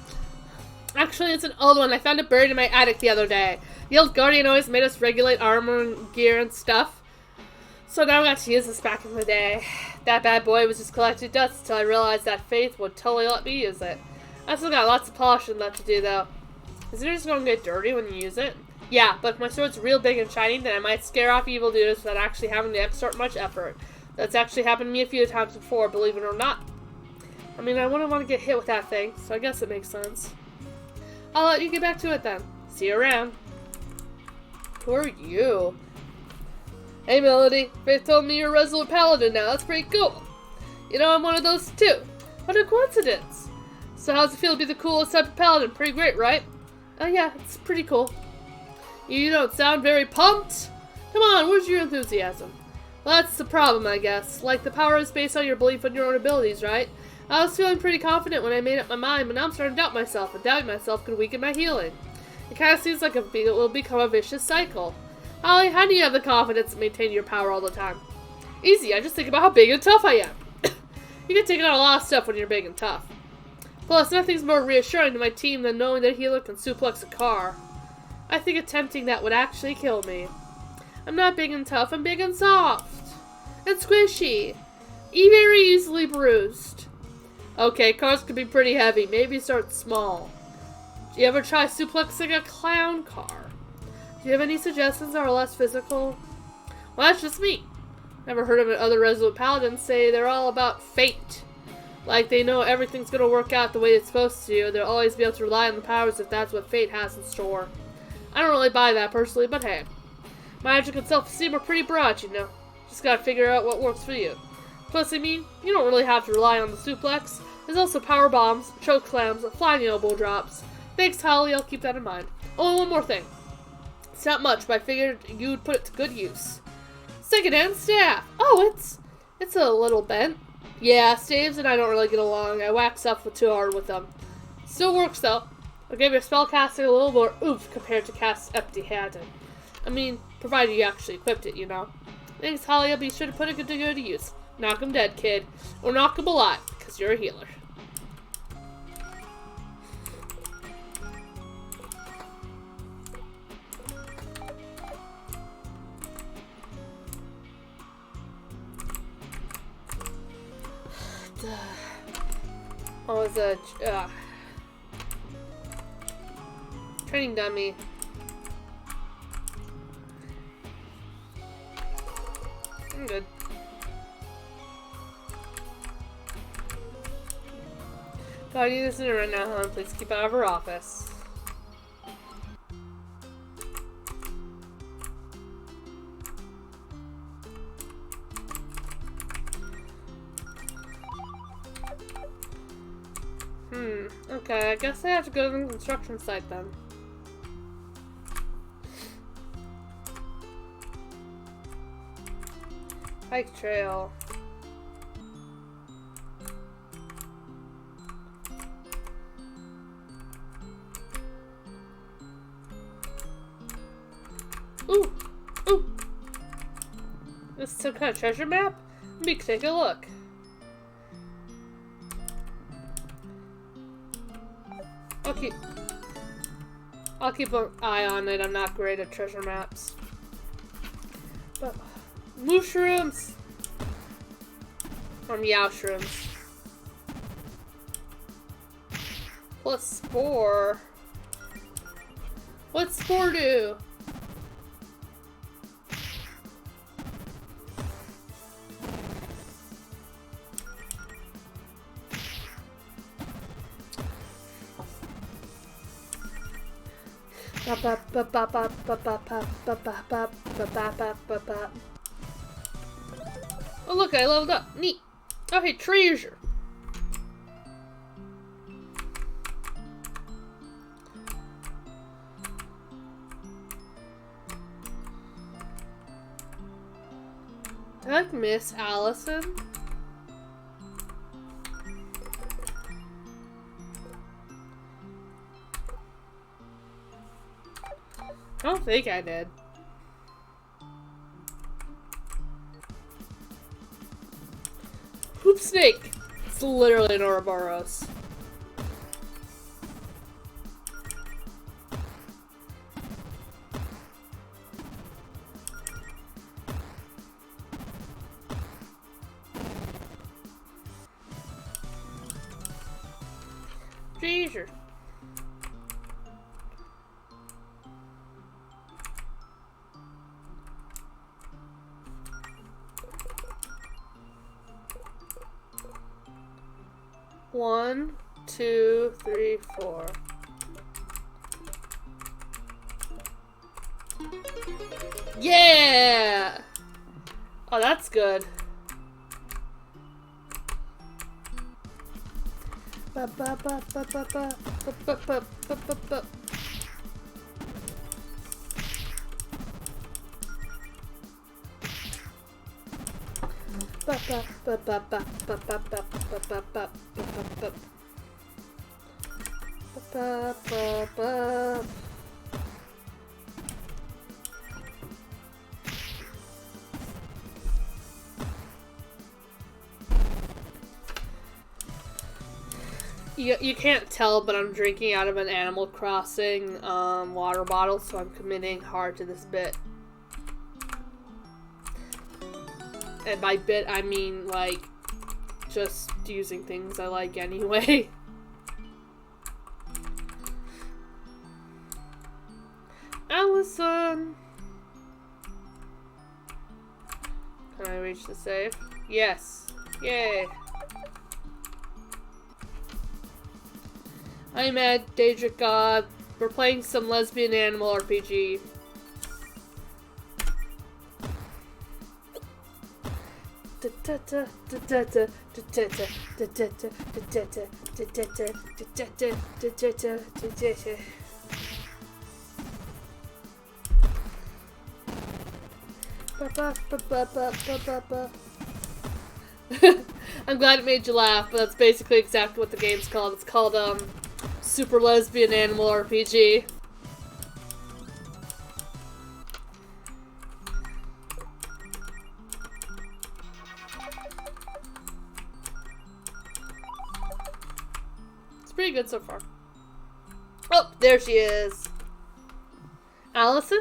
Actually, it's an old one. I found it buried in my attic the other day. The old guardian always made us regulate armor and gear and stuff. So now I got to use this back in the day. That bad boy was just collecting dust until I realized that Faith would totally let me use it. I still got lots of polishing left to do though. Is it just going to get dirty when you use it? Yeah, but if my sword's real big and shiny, then I might scare off evildoers without actually having to exert much effort. That's actually happened to me a few times before, believe it or not. I mean, I wouldn't want to get hit with that thing, so I guess it makes sense. I'll let you get back to it then. See you around. Who are you? Hey, Melody. Faith told me you're a resolute paladin now. That's pretty cool. You know, I'm one of those too. What a coincidence. So how's it feel to be the coolest type of paladin? Pretty great, right? Oh yeah, it's pretty cool. You don't sound very pumped. Come on, where's your enthusiasm? Well, that's the problem, I guess. Like, the power is based on your belief in your own abilities, right? I was feeling pretty confident when I made up my mind, but now I'm starting to doubt myself, and doubting myself could weaken my healing. It kind of seems like it will become a vicious cycle. Holly, how do you have the confidence to maintain your power all the time? Easy, I just think about how big and tough I am. You can take on a lot of stuff when you're big and tough. Plus, nothing's more reassuring to my team than knowing that a healer can suplex a car. I think attempting that would actually kill me. I'm not big and tough, I'm big and soft. And squishy. Very easily bruised. Okay, cars can be pretty heavy. Maybe start small. Do you ever try suplexing a clown car? Do you have any suggestions that are less physical? Well, that's just me. Never heard of other resolute paladins say they're all about fate. Like they know everything's gonna work out the way it's supposed to. They'll always be able to rely on the powers if that's what fate has in store. I don't really buy that personally, but hey. Magic and self-esteem are pretty broad, you know. Just gotta figure out what works for you. Plus, I mean, you don't really have to rely on the suplex. There's also power bombs, choke slams, flying elbow drops. Thanks, Holly, I'll keep that in mind. Oh, one more thing. It's not much, but I figured you'd put it to good use. Second-hand staff. Oh, it's a little bent. Yeah, staves and I don't really get along. I whack stuff too hard with them. Still works, though. I'll give your spellcasting a little more oomph compared to cast empty-handed. I mean, provided you actually equipped it, you know. Thanks, Holly. I'll be sure to put it to good use. Knock 'em dead, kid. Or knock 'em alive, because you're a healer. Oh, it's a training dummy. I'm good. God, you listen to her right now, hon. Please keep out of her office. Okay, I guess I have to go to the construction site then. Hike trail. Ooh! Ooh! This is some kind of treasure map? Let me take a look. I'll keep an eye on it. I'm not great at treasure maps. But mushrooms or meow shrooms. Plus spore. What's spore do? Oh look, I leveled up. Neat. Oh hey, treasure. Did I miss Allison? I don't think I did. Hoop snake! It's literally an Ouroboros. Jesus. One, two, three, four. Yeah! Oh, that's good. You can't tell, but I'm drinking out of an Animal Crossing water bottle, so I'm committing hard to this bit. And by bit, I mean, like, just using things I like anyway. Allison! Can I reach the save? Yes. Yay. I'm Ed, Daedric God. We're playing some lesbian animal RPG. I'm glad it made you laugh, but that's basically exactly what the game's called. It's called, Super Lesbian Animal RPG. It's pretty good so far. Oh, there she is. Allison?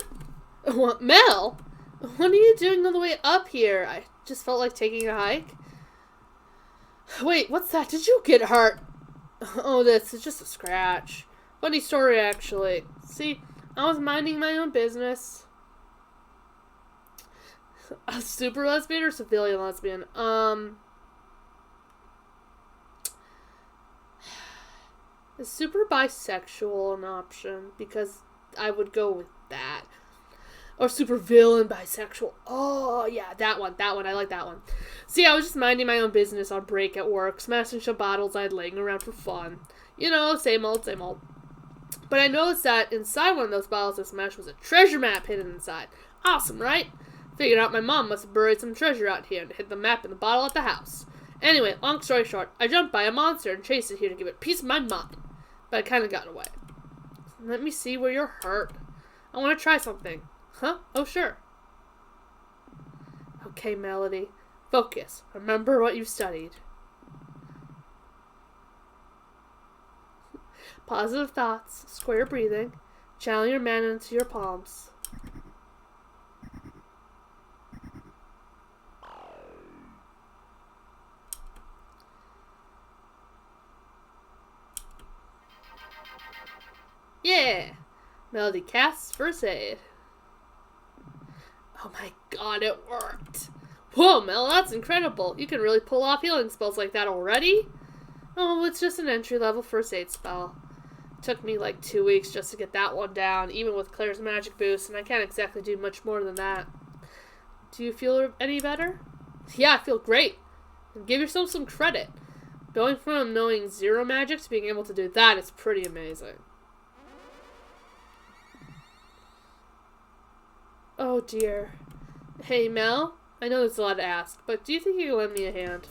What, Mel? What are you doing all the way up here? I just felt like taking a hike. Wait, what's that? Did you get hurt? Oh, this is just a scratch. Funny story, actually. See, I was minding my own business. A super lesbian or civilian lesbian? Is super bisexual an option? Because I would go with that. Or super villain bisexual. Oh, yeah, that one. I like that one. See, I was just minding my own business on break at work, smashing some bottles I had laying around for fun. You know, same old, same old. But I noticed that inside one of those bottles I smashed was a treasure map hidden inside. Awesome, right? Figured out my mom must have buried some treasure out here and hid the map in the bottle at the house. Anyway, long story short, I jumped by a monster and chased it here to give it peace of my mind. But I kind of got away. Let me see where you're hurt. I want to try something. Huh? Oh, sure. Okay, Melody. Focus. Remember what you've studied. Positive thoughts, square breathing, channel your mana into your palms. Yeah! Melody casts first aid. Oh my god, it worked! Whoa, Mel, that's incredible! You can really pull off healing spells like that already? Oh, it's just an entry-level first aid spell. Took me like 2 weeks just to get that one down, even with Claire's magic boost, and I can't exactly do much more than that. Do you feel any better? Yeah, I feel great. And give yourself some credit. Going from knowing 0 magic to being able to do that is pretty amazing. Oh dear. Hey Mel, I know there's a lot to ask, but do you think you can lend me a hand?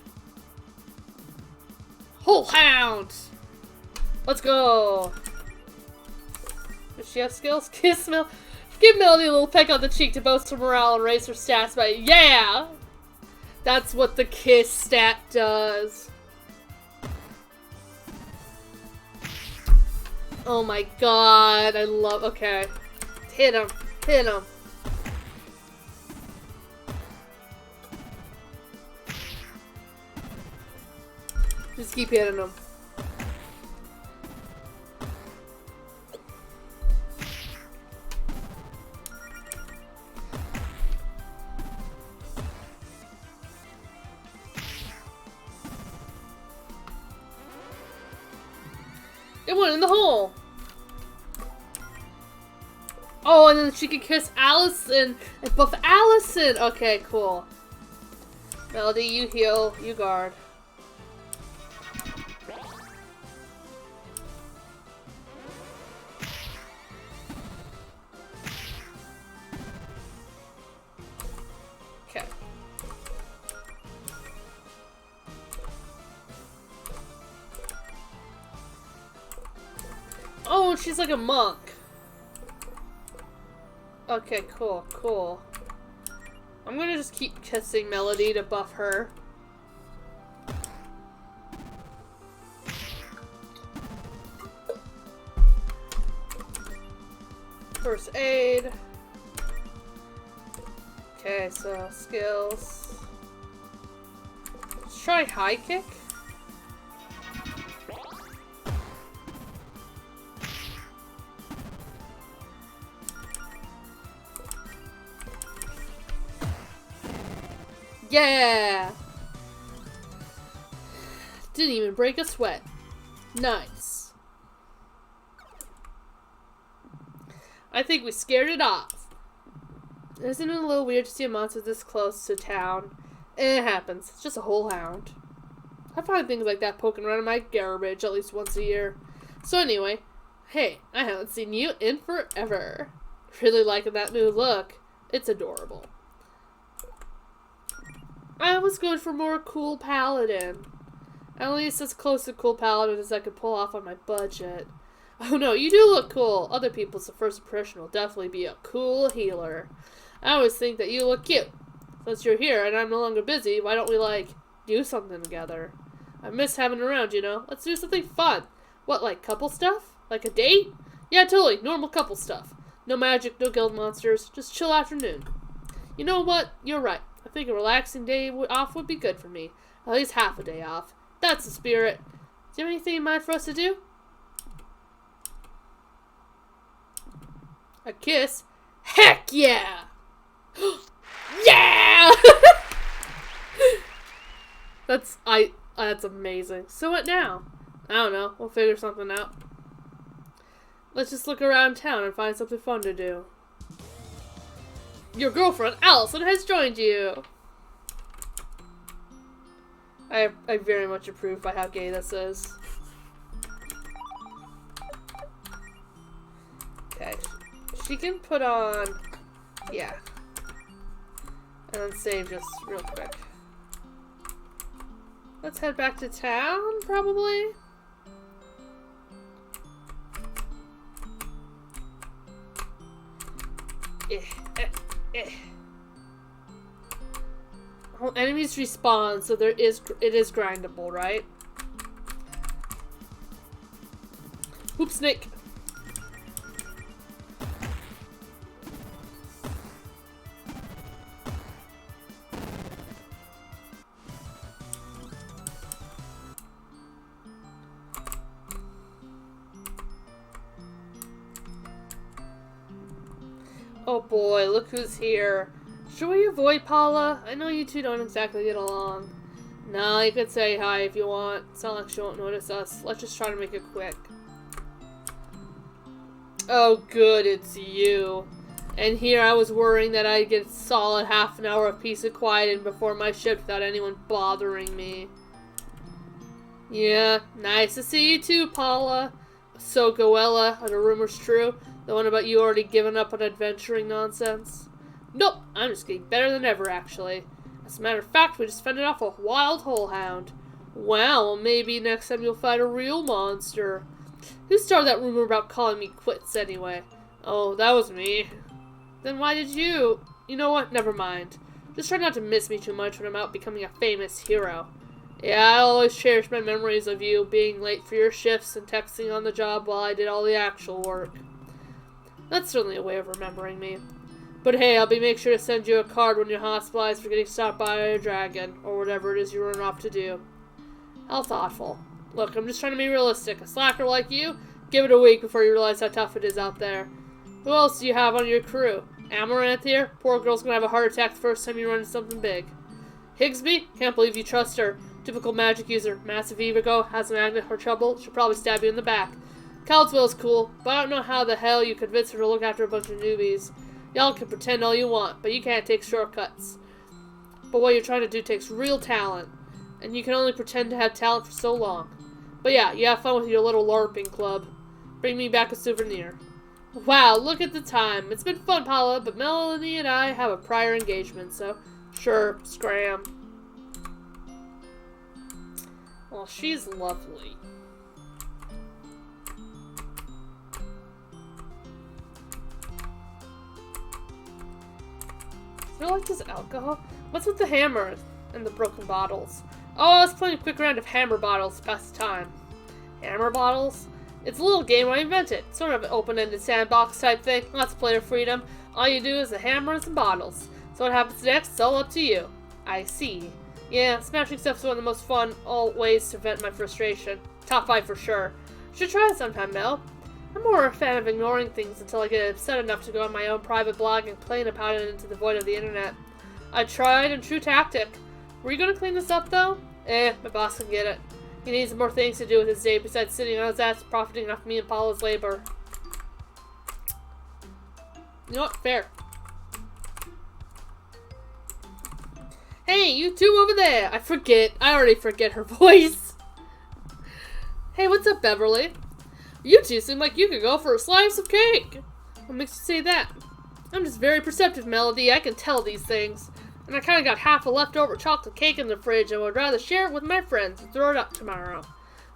Whole hound! Let's go! Does she have skills? Kiss Mel. Give Melody a little peck on the cheek to boost her morale and raise her stats by yeah! That's what the kiss stat does. Oh my god, I love. Okay. Hit him. Hit him. Just keep hitting him. It went in the hole. Oh, and then she could kiss Allison and buff Allison. Okay, cool. Melody, you heal, you guard. Okay. Oh, she's like a monk. Okay, cool, cool. I'm gonna just keep kissing Melody to buff her. First aid. Okay, so skills. Let's try high kick. Yeah! Didn't even break a sweat. Nice. I think we scared it off. Isn't it a little weird to see a monster this close to town? It happens. It's just a whole hound. I find things like that poking around in my garbage at least once a year. So anyway, hey, I haven't seen you in forever. Really liking that new look. It's adorable. I was going for more cool paladin. At least as close to cool paladin as I could pull off on my budget. Oh no, you do look cool. Other people's first impression will definitely be a cool healer. I always think that you look cute. Since you're here and I'm no longer busy, why don't we, like, do something together? I miss having you around, you know? Let's do something fun. What, like couple stuff? Like a date? Yeah, totally. Normal couple stuff. No magic, no guild monsters. Just chill afternoon. You know what? You're right. I think a relaxing day off would be good for me. At least half a day off. That's the spirit. Do you have anything in mind for us to do? A kiss? Heck yeah! Yeah! That's amazing. So what now? I don't know. We'll figure something out. Let's just look around town and find something fun to do. Your girlfriend, Allison, has joined you! I very much approve by how gay this is. Okay. She can put on... Yeah. And then save just real quick. Let's head back to town, probably? Well, enemies respawn, so it is grindable, right? Oops, snake. Oh boy, look who's here. Should we avoid Paula? I know you two don't exactly get along. No, you could say hi if you want. It's not like she won't notice us. Let's just try to make it quick. Oh, good, it's you. And here I was worrying that I'd get a solid half an hour of peace and quiet in before my shift without anyone bothering me. Yeah, nice to see you too, Paula. So, Goella, are the rumors true? The one about you already giving up on adventuring nonsense? Nope, I'm just getting better than ever, actually. As a matter of fact, we just fended off a wild holehound. Wow, well maybe next time you'll fight a real monster. Who started that rumor about calling me quits anyway? Oh, that was me. Then why did you? You know what? Never mind. Just try not to miss me too much when I'm out becoming a famous hero. Yeah, I'll always cherish my memories of you being late for your shifts and texting on the job while I did all the actual work. That's certainly a way of remembering me. But hey, I'll make sure to send you a card when you're hospitalized for getting stopped by a dragon, or whatever it is you run off to do. How thoughtful. Look, I'm just trying to be realistic. A slacker like you, give it a week before you realize how tough it is out there. Who else do you have on your crew? Amaranth here? Poor girl's gonna have a heart attack the first time you run into something big. Higsby? Can't believe you trust her. Typical magic user. Massive ego, has a magnet for trouble. She'll probably stab you in the back. Caldwell's cool, but I don't know how the hell you convince her to look after a bunch of newbies. Y'all can pretend all you want, but you can't take shortcuts. But what you're trying to do takes real talent, and you can only pretend to have talent for so long. But yeah, you have fun with your little LARPing club. Bring me back a souvenir. Wow, look at the time. It's been fun, Paula, but Melanie and I have a prior engagement, so sure, scram. Well, she's lovely. Do you like this alcohol? What's with the hammer and the broken bottles? Oh, I was playing a quick round of hammer bottles to pass the time. Hammer bottles? It's a little game I invented. Sort of an open-ended sandbox type thing. Lots of player freedom. All you do is a hammer and some bottles. So what happens next is all up to you. I see. Yeah, smashing stuff's one of the most fun ways to vent my frustration. Top 5 for sure. Should try it sometime, Mel. I'm more a fan of ignoring things until I get upset enough to go on my own private blog and complain about it into the void of the internet. I tried, and true tactic. Were you gonna clean this up, though? My boss can get it. He needs more things to do with his day besides sitting on his ass profiting off me and Paula's labor. You know what? Fair. Hey, you two over there! I already forget her voice. Hey, what's up, Beverly? You two seem like you could go for a slice of cake. What makes you say that? I'm just very perceptive, Melody. I can tell these things. And I kind of got half a leftover chocolate cake in the fridge and would rather share it with my friends and throw it up tomorrow.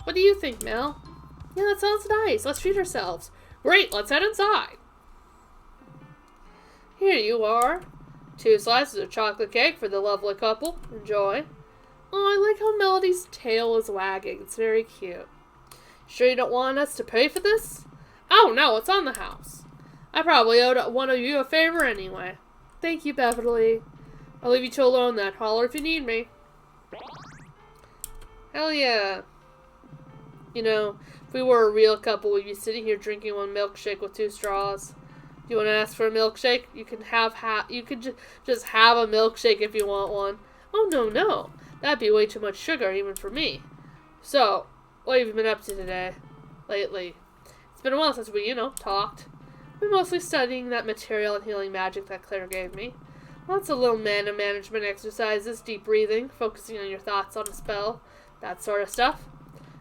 What do you think, Mel? Yeah, that sounds nice. Let's treat ourselves. Great, let's head inside. Here you are. 2 slices of chocolate cake for the lovely couple. Enjoy. Oh, I like how Melody's tail is wagging. It's very cute. Sure you don't want us to pay for this? Oh, no, it's on the house. I probably owed one of you a favor anyway. Thank you, Beverly. I'll leave you two alone then. Holler if you need me. Hell yeah. You know, if we were a real couple, we'd be sitting here drinking one milkshake with 2 straws. Do you want to ask for a milkshake? You can just have a milkshake if you want one. Oh, no. That'd be way too much sugar, even for me. So, what have you been up to today? Lately? It's been a while since we, talked. We're mostly studying that material and healing magic that Claire gave me. Lots of little mana management exercises, deep breathing, focusing on your thoughts on a spell, that sort of stuff.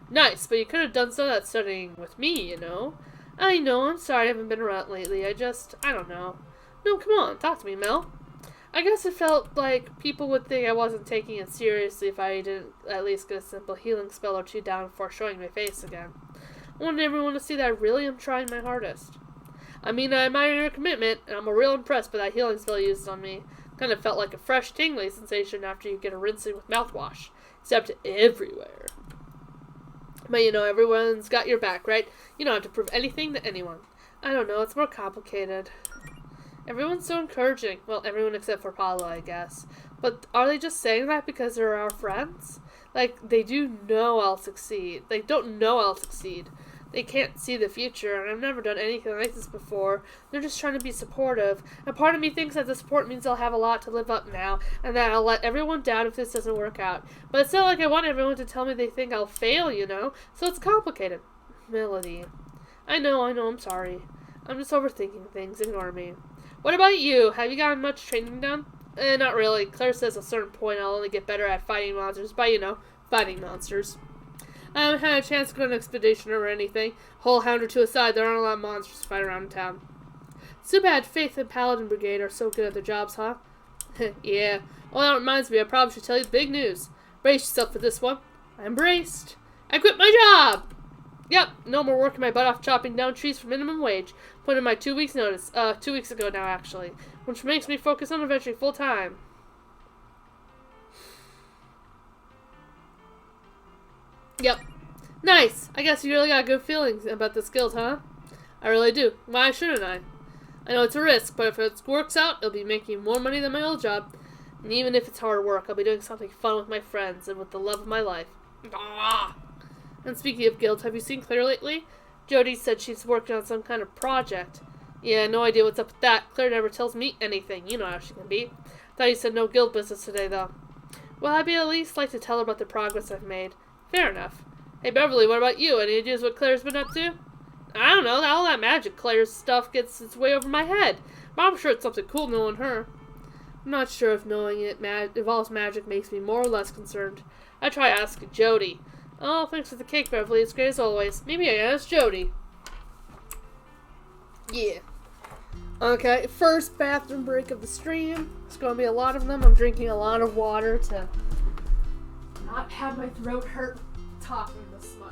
Nice, but you could have done some of that studying with me, I know, I'm sorry I haven't been around lately. I don't know. No, come on, talk to me, Mel. I guess it felt like people would think I wasn't taking it seriously if I didn't at least get a simple healing spell or 2 down before showing my face again. I wanted everyone to see that I really am trying my hardest. I mean, I admire your commitment, and I'm real impressed by that healing spell you used on me. Kind of felt like a fresh tingling sensation after you get a rinsing with mouthwash. Except everywhere. But everyone's got your back, right? You don't have to prove anything to anyone. I don't know, it's more complicated. Everyone's so encouraging. Well, everyone except for Paula, I guess. But are they just saying that because they're our friends? Like, they do know I'll succeed. They don't know I'll succeed. They can't see the future, and I've never done anything like this before. They're just trying to be supportive. And part of me thinks that the support means I'll have a lot to live up now, and that I'll let everyone down if this doesn't work out. But it's not like I want everyone to tell me they think I'll fail, So it's complicated. Melody. I know, I'm sorry. I'm just overthinking things. Ignore me. What about you? Have you gotten much training done? Not really. Claire says at a certain point I'll only get better at fighting monsters by, fighting monsters. I haven't had a chance to go on an expedition or anything. Whole hound or two aside, there aren't a lot of monsters to fight around in town. It's too bad Faith and Paladin Brigade are so good at their jobs, huh? Yeah. Well, that reminds me, I probably should tell you the big news. Brace yourself for this one. I'm braced. I quit my job! Yep, no more working my butt off chopping down trees for minimum wage. Put in my 2 weeks notice. 2 weeks ago now, actually. Which makes me focus on adventuring full time. Yep. Nice. I guess you really got good feelings about this guild, huh? I really do. Why shouldn't I? I know it's a risk, but if it works out, it'll be making more money than my old job. And even if it's hard work, I'll be doing something fun with my friends and with the love of my life. Ah! And speaking of guilds, have you seen Claire lately? Jody said she's working on some kind of project. Yeah, no idea what's up with that. Claire never tells me anything. You know how she can be. Thought you said no guild business today, though. Well, I'd be at least like to tell her about the progress I've made. Fair enough. Hey, Beverly, what about you? Any ideas what Claire's been up to? I don't know. All that magic Claire's stuff gets its way over my head. But I'm sure it's something cool knowing her. I'm not sure if knowing it involves magic makes me more or less concerned. I try asking Jody. Oh, thanks for the cake, Beverly. It's great as always. Maybe I ask Jody. Yeah. Okay, first bathroom break of the stream. It's going to be a lot of them. I'm drinking a lot of water to not have my throat hurt talking this much.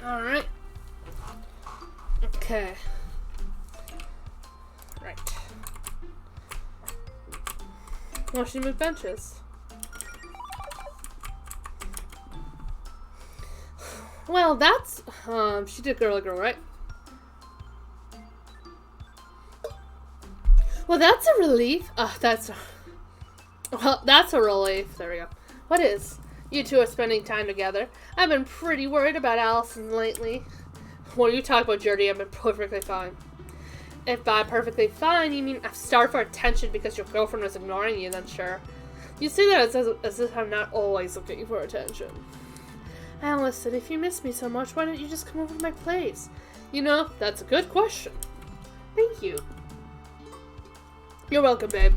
Alright. Okay. Right. Well, she moved benches. Well, that's, she did girly girl, right? Well, that's a relief. Well, that's a relief. There we go. What is? You two are spending time together. I've been pretty worried about Allison lately. What are you talking about, Jody? I've been perfectly fine. If by perfectly fine you mean I've starved for attention because your girlfriend was ignoring you, then sure. You say that as if I'm not always looking for attention. Allison, if you miss me so much, why don't you just come over to my place? You know, that's a good question. Thank you. You're welcome, babe.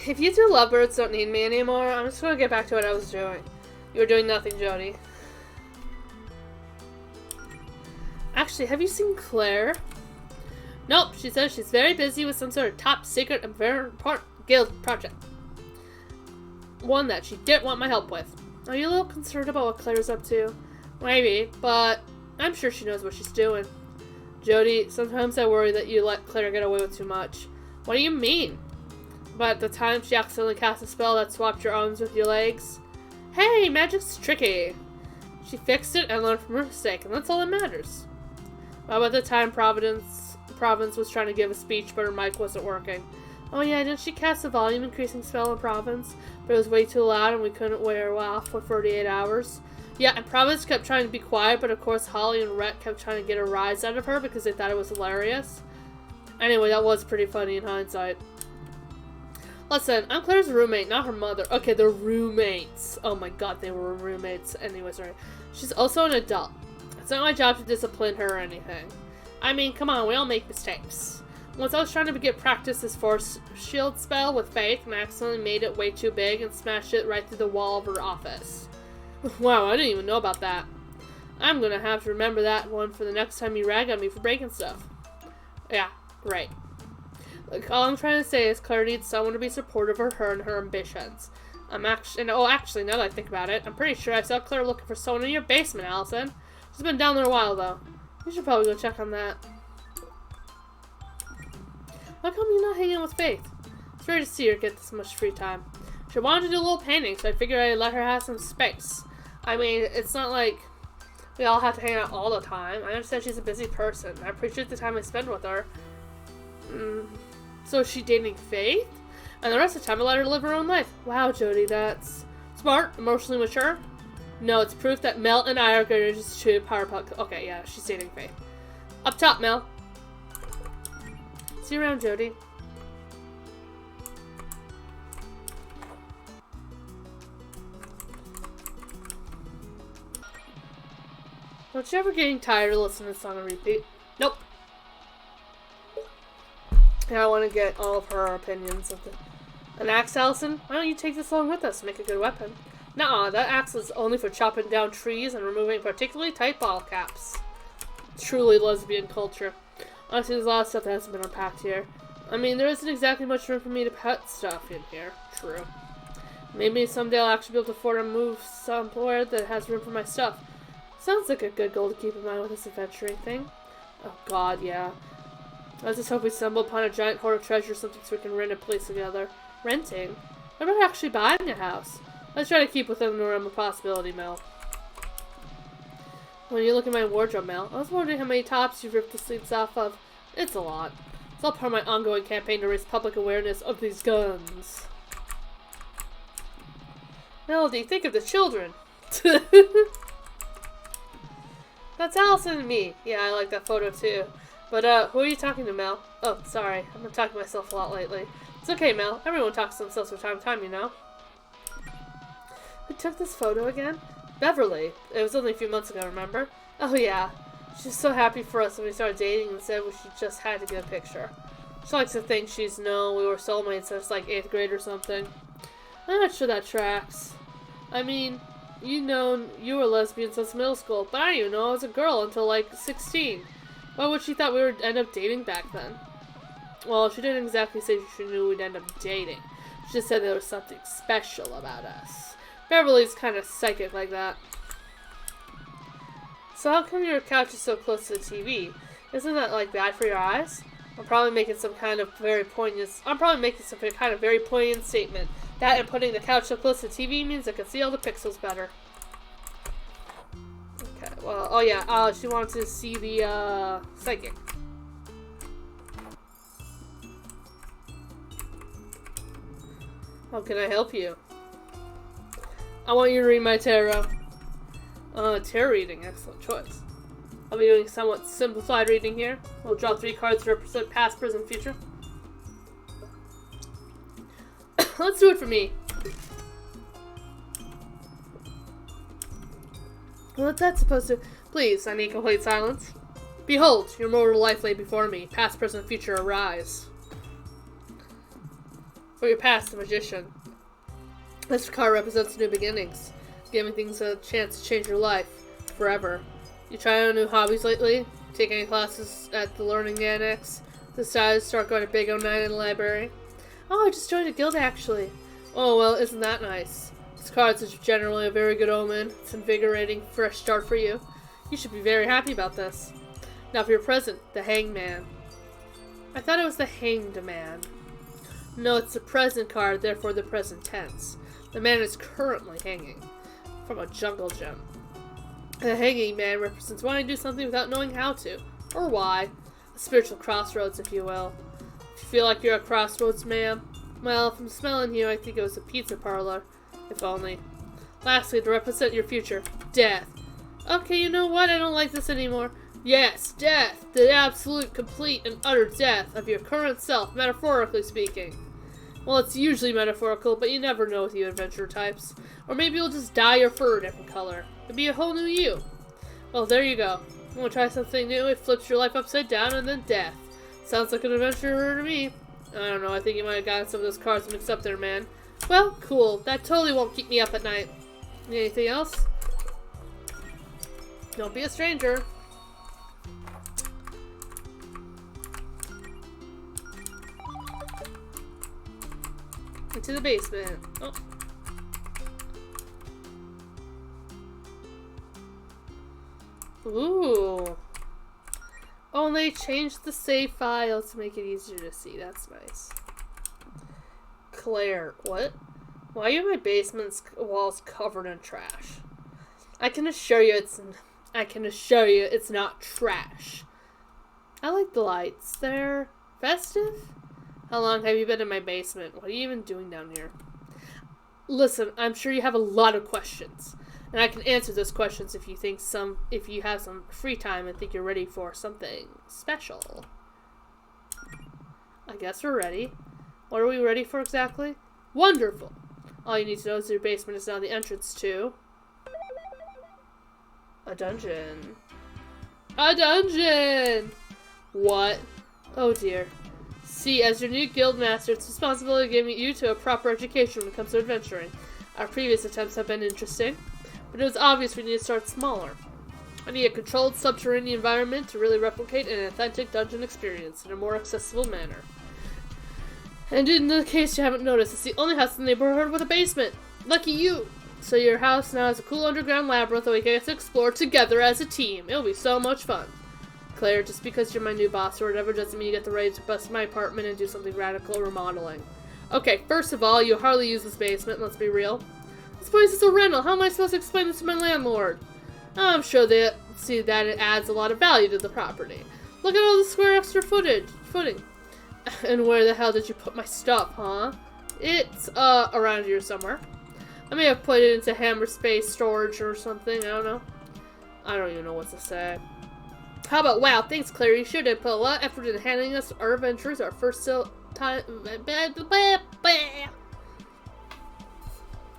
If you two lovebirds don't need me anymore, I'm just going to get back to what I was doing. You were doing nothing, Jody. Actually, have you seen Claire? Nope, she says she's very busy with some sort of top secret and very important guild project. One that she didn't want my help with. Are you a little concerned about what Claire's up to? Maybe, but I'm sure she knows what she's doing. Jody, sometimes I worry that you let Claire get away with too much. What do you mean? But at the time she accidentally cast a spell that swapped your arms with your legs. Hey, magic's tricky. She fixed it and learned from her mistake, and that's all that matters. Well, at the time Providence was trying to give a speech, but her mic wasn't working. Oh yeah, didn't she cast a volume increasing spell on Providence? But it was way too loud and we couldn't wear her off for 48 hours. Yeah, and Providence kept trying to be quiet, but of course Holly and Rhett kept trying to get a rise out of her because they thought it was hilarious. Anyway, that was pretty funny in hindsight. Listen, I'm Claire's roommate, not her mother. Okay, they're roommates. Oh my god, they were roommates. Anyway, sorry. She's also an adult. It's not my job to discipline her or anything. I mean, come on, we all make mistakes. Once I was trying to get practice this force shield spell with Faith, and I accidentally made it way too big and smashed it right through the wall of her office. Wow, I didn't even know about that. I'm gonna have to remember that one for the next time you rag on me for breaking stuff. Yeah, right. Like, all I'm trying to say is Claire needs someone to be supportive of her and her ambitions. Actually, now that I think about it, I'm pretty sure I saw Claire looking for someone in your basement, Allison. She's been down there a while, though. We should probably go check on that. How come you're not hanging out with Faith? It's rare to see her get this much free time. She wanted to do a little painting, so I figured I'd let her have some space. I mean, it's not like we all have to hang out all the time. I understand she's a busy person. I appreciate the time I spend with her. So is she dating Faith? And the rest of the time I let her live her own life. Wow, Jody, that's smart, emotionally mature. No, it's proof that Mel and I are going to just shoot Powerpuff. Okay, yeah, she's dating Faith. Up top, Mel. See you around, Jody. Don't you ever getting tired of listening to this song on repeat? Nope. Yeah, I want to get all of her opinions of an axe, Allison. Why don't you take this along with us and make a good weapon? Nuh-uh, that axe is only for chopping down trees and removing particularly tight bottle caps. Truly lesbian culture. Honestly, there's a lot of stuff that hasn't been unpacked here. I mean, there isn't exactly much room for me to put stuff in here. True. Maybe someday I'll actually be able to afford to move somewhere that has room for my stuff. Sounds like a good goal to keep in mind with this adventuring thing. Oh god, yeah. I just hope we stumble upon a giant hoard of treasure or something so we can rent a place together. Renting? What about actually buying a house? Let's try to keep within the realm of possibility, Mel. When you look at my wardrobe, Mel, I was wondering how many tops you've ripped the sleeves off of. It's a lot. It's all part of my ongoing campaign to raise public awareness of these guns. Melody, think of the children. That's Allison and me. Yeah, I like that photo too. But, who are you talking to, Mel? Oh, sorry. I've been talking to myself a lot lately. It's okay, Mel. Everyone talks to themselves from time to time, you know. Who took this photo again? Beverly. It was only a few months ago, remember? Oh, yeah. She's so happy for us when we started dating and said she just had to get a picture. She likes to think she's known we were soulmates since, like, 8th grade or something. I'm not sure that tracks. I mean, you were lesbian since middle school, but I didn't even know I was a girl until, like, 16. Why would she thought we would end up dating back then? Well, she didn't exactly say she knew we'd end up dating. She just said there was something special about us. Beverly's kind of psychic like that. So how come your couch is so close to the TV? Isn't that, like, bad for your eyes? I'm probably making some kind of very poignant statement. That and putting the couch so close to the TV means I can see all the pixels better. Okay, well, oh yeah, she wants to see the, psychic. How can I help you? I want you to read my tarot. Tarot reading, excellent choice. I'll be doing somewhat simplified reading here. We'll draw 3 cards to represent past, present, future. Let's do it for me. What's that supposed to... Please, I need complete silence. Behold, your mortal life lay before me. Past, present, future, arise. For your past, the magician. This card represents new beginnings, giving things a chance to change your life forever. You tried out new hobbies lately? Take any classes at the Learning Annex? Decided to start going to Big 09 in the library? Oh, I just joined a guild actually. Oh, well, isn't that nice? This card is generally a very good omen. It's invigorating, fresh start for you. You should be very happy about this. Now for your present, the Hangman. I thought it was the Hanged Man. No, it's the present card, therefore the present tense. The man is currently hanging from a jungle gem. The Hanging Man represents wanting to do something without knowing how to, or why. A spiritual crossroads, if you will. If you feel like you're at crossroads, ma'am, well, from smelling you, I think it was a pizza parlor. If only. Lastly, to represent your future, death. Okay, you know what? I don't like this anymore. Yes, death. The absolute, complete, and utter death of your current self, metaphorically speaking. Well, it's usually metaphorical, but you never know with you adventure types. Or maybe you'll just dye your fur a different color. It'll be a whole new you. Well, there you go. You want to try something new? It flips your life upside down and then death. Sounds like an adventurer to me. I don't know, I think you might have gotten some of those cards mixed up there, man. Well, cool. That totally won't keep me up at night. Anything else? Don't be a stranger. into the basement. Oh. Ooh. Oh, and they changed the save file to make it easier to see. That's nice. Claire, what? Why are my basement's walls covered in trash? I can assure you it's not trash. I like the lights. They're festive. How long have you been in my basement? What are you even doing down here? Listen, I'm sure you have a lot of questions. And I can answer those questions if you have some free time and think you're ready for something special. I guess we're ready. What are we ready for exactly? Wonderful! All you need to know is your basement is now the entrance to a dungeon. A dungeon! What? Oh dear. See, as your new guild master, it's responsibility to give you to a proper education when it comes to adventuring. Our previous attempts have been interesting, but it was obvious we need to start smaller. I need a controlled subterranean environment to really replicate an authentic dungeon experience in a more accessible manner. And in the case you haven't noticed, it's the only house in the neighborhood with a basement. Lucky you! So your house now has a cool underground labyrinth that we get to explore together as a team. It'll be so much fun. Claire, just because you're my new boss or whatever doesn't mean you get the right to bust my apartment and do something radical remodeling. Okay, first of all, you hardly use this basement, let's be real. This place is a rental. How am I supposed to explain this to my landlord? I'm sure they see that it adds a lot of value to the property. Look at all the square extra footing. And where the hell did you put my stuff, huh? It's, around here somewhere. I may have put it into hammer space storage or something, I don't know. I don't even know what to say. How about, wow, thanks Claire, you should have put a lot of effort in handing us our adventures, our first time. I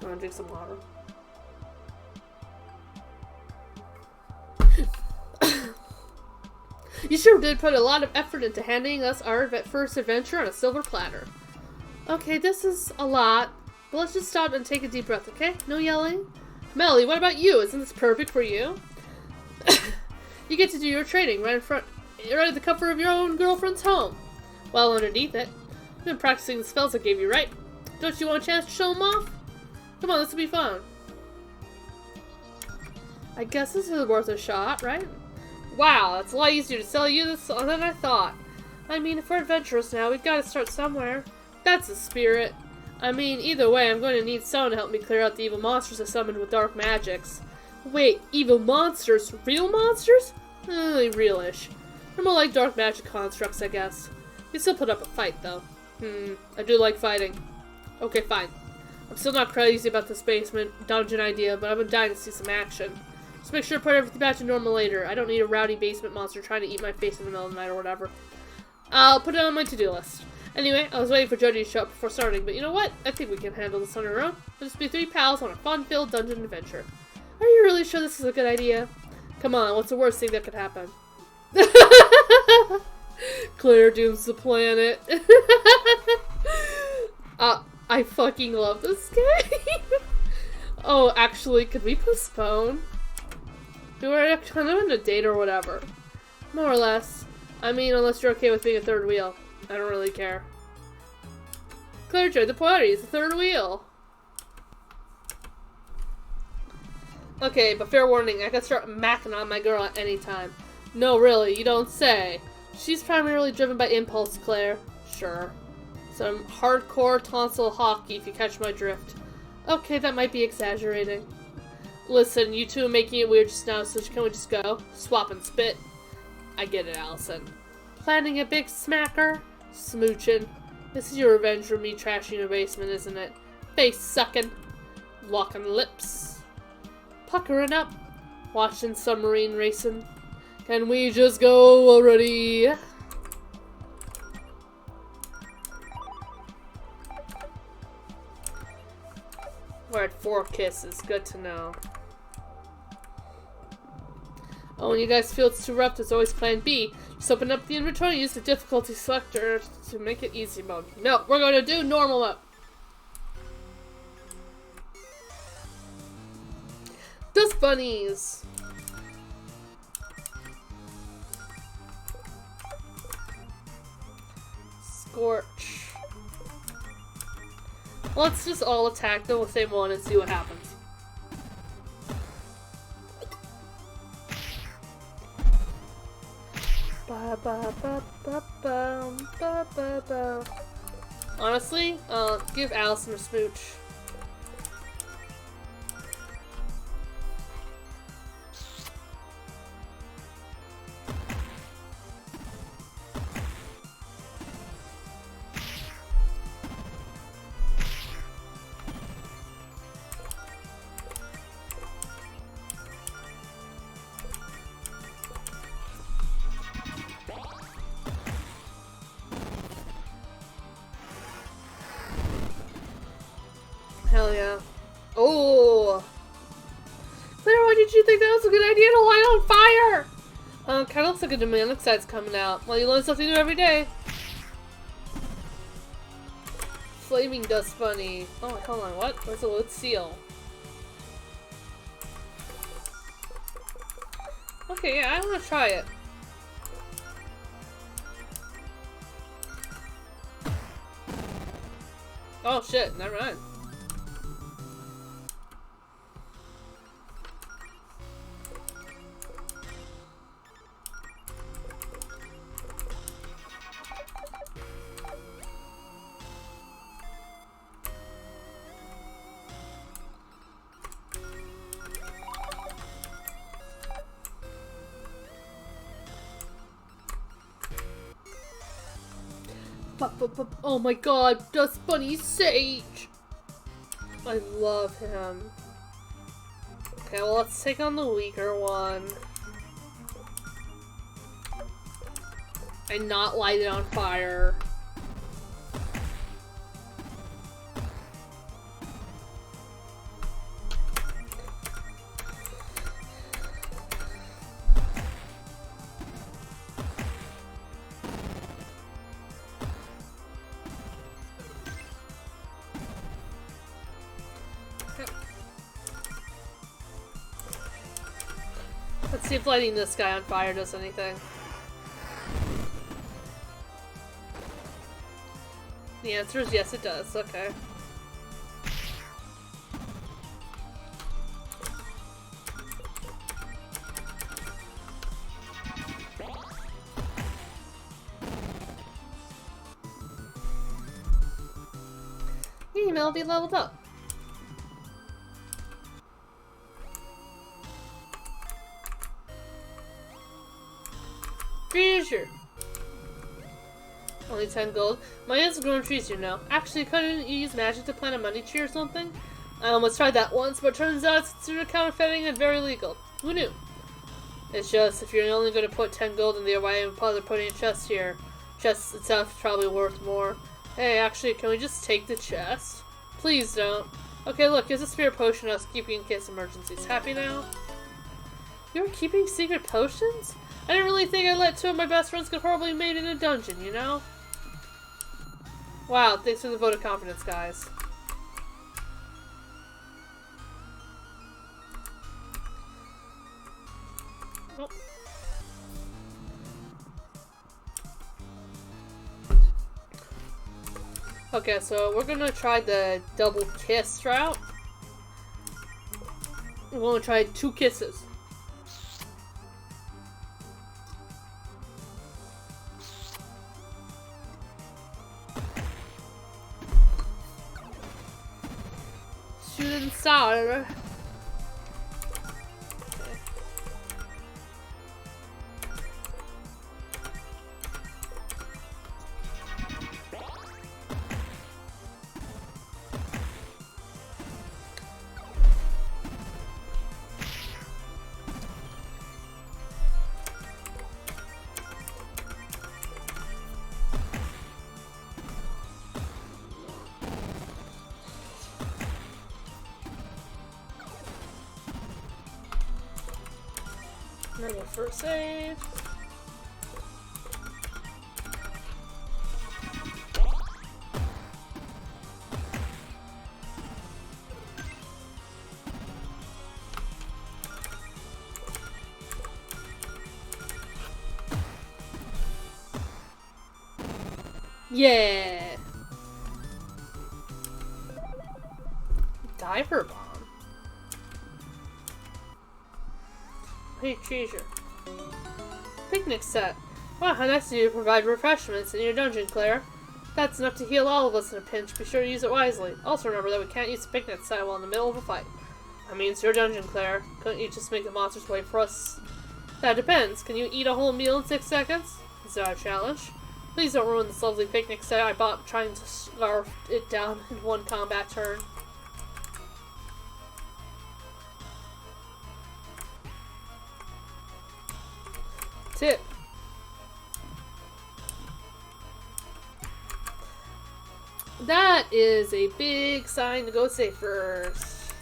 want to drink some water. You sure did put a lot of effort into handing us our first adventure on a silver platter. Okay, this is a lot, but let's just stop and take a deep breath, okay? No yelling. Melly, what about you? Isn't this perfect for you? You get to do your training right at the comfort of your own girlfriend's home. Well, underneath it. You've been practicing the spells I gave you, right? Don't you want a chance to show them off? Come on, this will be fun. I guess this is worth a shot, right? Wow, it's a lot easier to sell you this than I thought. I mean, if we're adventurous now, we've got to start somewhere. That's the spirit. I mean, either way, I'm going to need someone to help me clear out the evil monsters I summoned with dark magics. Wait, evil monsters? Real monsters? Realish. They're more like dark magic constructs, I guess. You still put up a fight, though. I do like fighting. Okay, fine. I'm still not crazy about this basement dungeon idea, but I've been dying to see some action. Just make sure to put everything back to normal later. I don't need a rowdy basement monster trying to eat my face in the middle of the night or whatever. I'll put it on my to-do list. Anyway, I was waiting for Jody to show up before starting, but you know what? I think we can handle this on our own. We'll just be 3 pals on a fun-filled dungeon adventure. Are you really sure this is a good idea? Come on, what's the worst thing that could happen? Claire dooms the planet. I fucking love this game. Oh, actually, could we postpone? We were kind of on a date or whatever. More or less. I mean, unless you're okay with being a third wheel. I don't really care. Claire joined the party. It's a third wheel. Okay, but fair warning, I could start macking on my girl at any time. No, really, you don't say. She's primarily driven by impulse, Claire. Sure. Some hardcore tonsil hockey, if you catch my drift. Okay, that might be exaggerating. Listen, you two are making it weird just now, so can we just go? Swap and spit. I get it, Allison. Planning a big smacker? Smooching. This is your revenge for me trashing your basement, isn't it? Face sucking. Locking lips. Puckering up. Watching submarine racing. Can we just go already? We're at 4 kisses. Good to know. Oh, when you guys feel it's too rough, there's always plan B. Just open up the inventory and use the difficulty selector to make it easy mode. No, we're going to do normal mode. Dust bunnies. Scorch. Let's just all attack the same one and see what happens. Ba ba ba ba ba ba ba ba. Honestly, give Allison a smooch. Hell yeah. Oh! Claire, why did you think that was a good idea to light on fire? Kinda looks like a demonic side's coming out. Well, you learn something new every day. Flaming dust bunny. Oh, hold on, what? Where's the loot seal? Okay, yeah, I wanna try it. Oh shit, never mind. Oh my god, Dust Bunny Sage! I love him. Okay, well, let's take on the weaker one. And not light it on fire. Let's see if lighting this guy on fire does anything. The answer is yes, it does. Okay. Email be leveled up. Treasure. Only 10 gold. My aunt's growing trees, you know. Actually, couldn't you use magic to plant a money tree or something? I almost tried that once, but turns out it's considered counterfeiting and very legal. Who knew? It's just, if you're only going to put 10 gold in there, why even bother putting a chest here? Chest itself is probably worth more. Hey, actually, can we just take the chest? Please don't. Okay, look, here's a spirit potion I was keeping in case emergencies. Happy now? You were keeping secret potions? I didn't really think I'd let two of my best friends get horribly made in a dungeon, you know? Wow, thanks for the vote of confidence, guys. Oh. Okay, so we're gonna try the double kiss route. We're gonna try 2 kisses. Shooting star. Normal first aid. Yeah. diver bomb. Hey, treasure. Picnic set. Wow, how nice of you to provide refreshments in your dungeon, Claire. That's enough to heal all of us in a pinch. Be sure to use it wisely. Also remember that we can't use the picnic set while in the middle of a fight. I mean, it's your dungeon, Claire. Couldn't you just make the monsters wait for us? That depends. Can you eat a whole meal in 6 seconds? Is that a challenge? Please don't ruin this lovely picnic set I bought trying to scarf it down in one combat turn. Tip. That is a big sign to go save first.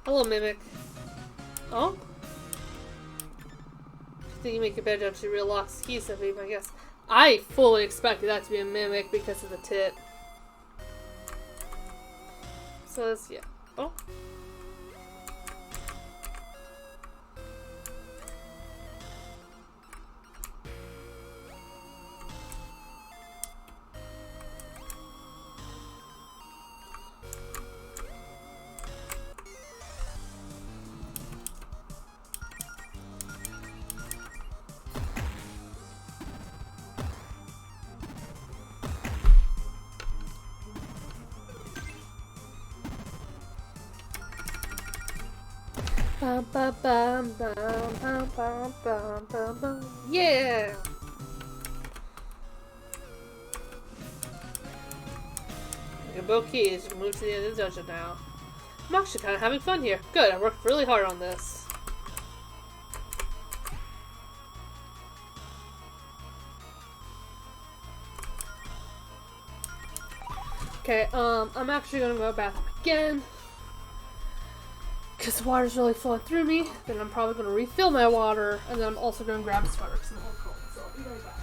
Hello, Mimic. Oh? I think you make a better jump to real locks keys, I guess. I fully expected that to be a Mimic because of the tip. So that's, yeah. Oh. Bum, bum, bum, bum, bum, bum, bum, bum, bum. Yeah! You got both keys. You can move to the end of the dungeon now. I'm actually kind of having fun here. Good, I worked really hard on this. Okay, I'm actually gonna go back again. Because the water's really flowing through me. Then I'm probably going to refill my water. And then I'm also going to grab a sweater because I'm all cold. So I'll be right back.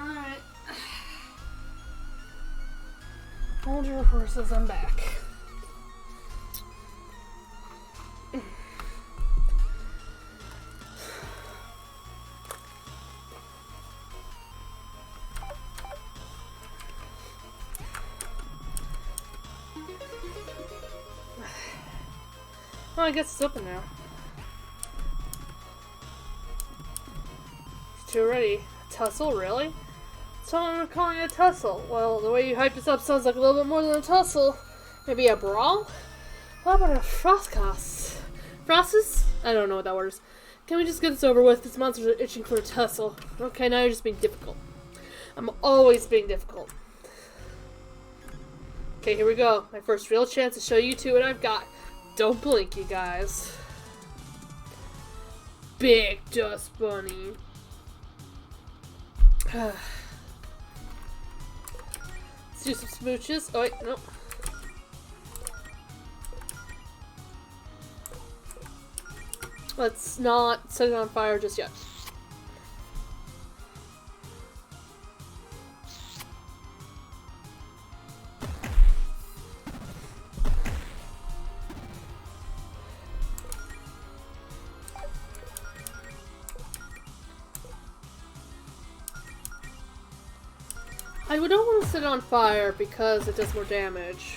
Alright. Hold your horses, I'm back. Oh, I guess it's open now. It's too ready. Tussle, really? Someone calling it a tussle. Well, the way you hyped this up sounds like a little bit more than a tussle. Maybe a brawl? What about a frostcast? Frostus? I don't know what that word is. Can we just get this over with? These monsters are itching for a tussle. Okay, now you're just being difficult. I'm always being difficult. Okay, here we go. My first real chance to show you two what I've got. Don't blink, you guys. Big dust bunny. Let's do some smooches. Oh wait, no. Let's not set it on fire just yet. I don't want to set it on fire because it does more damage.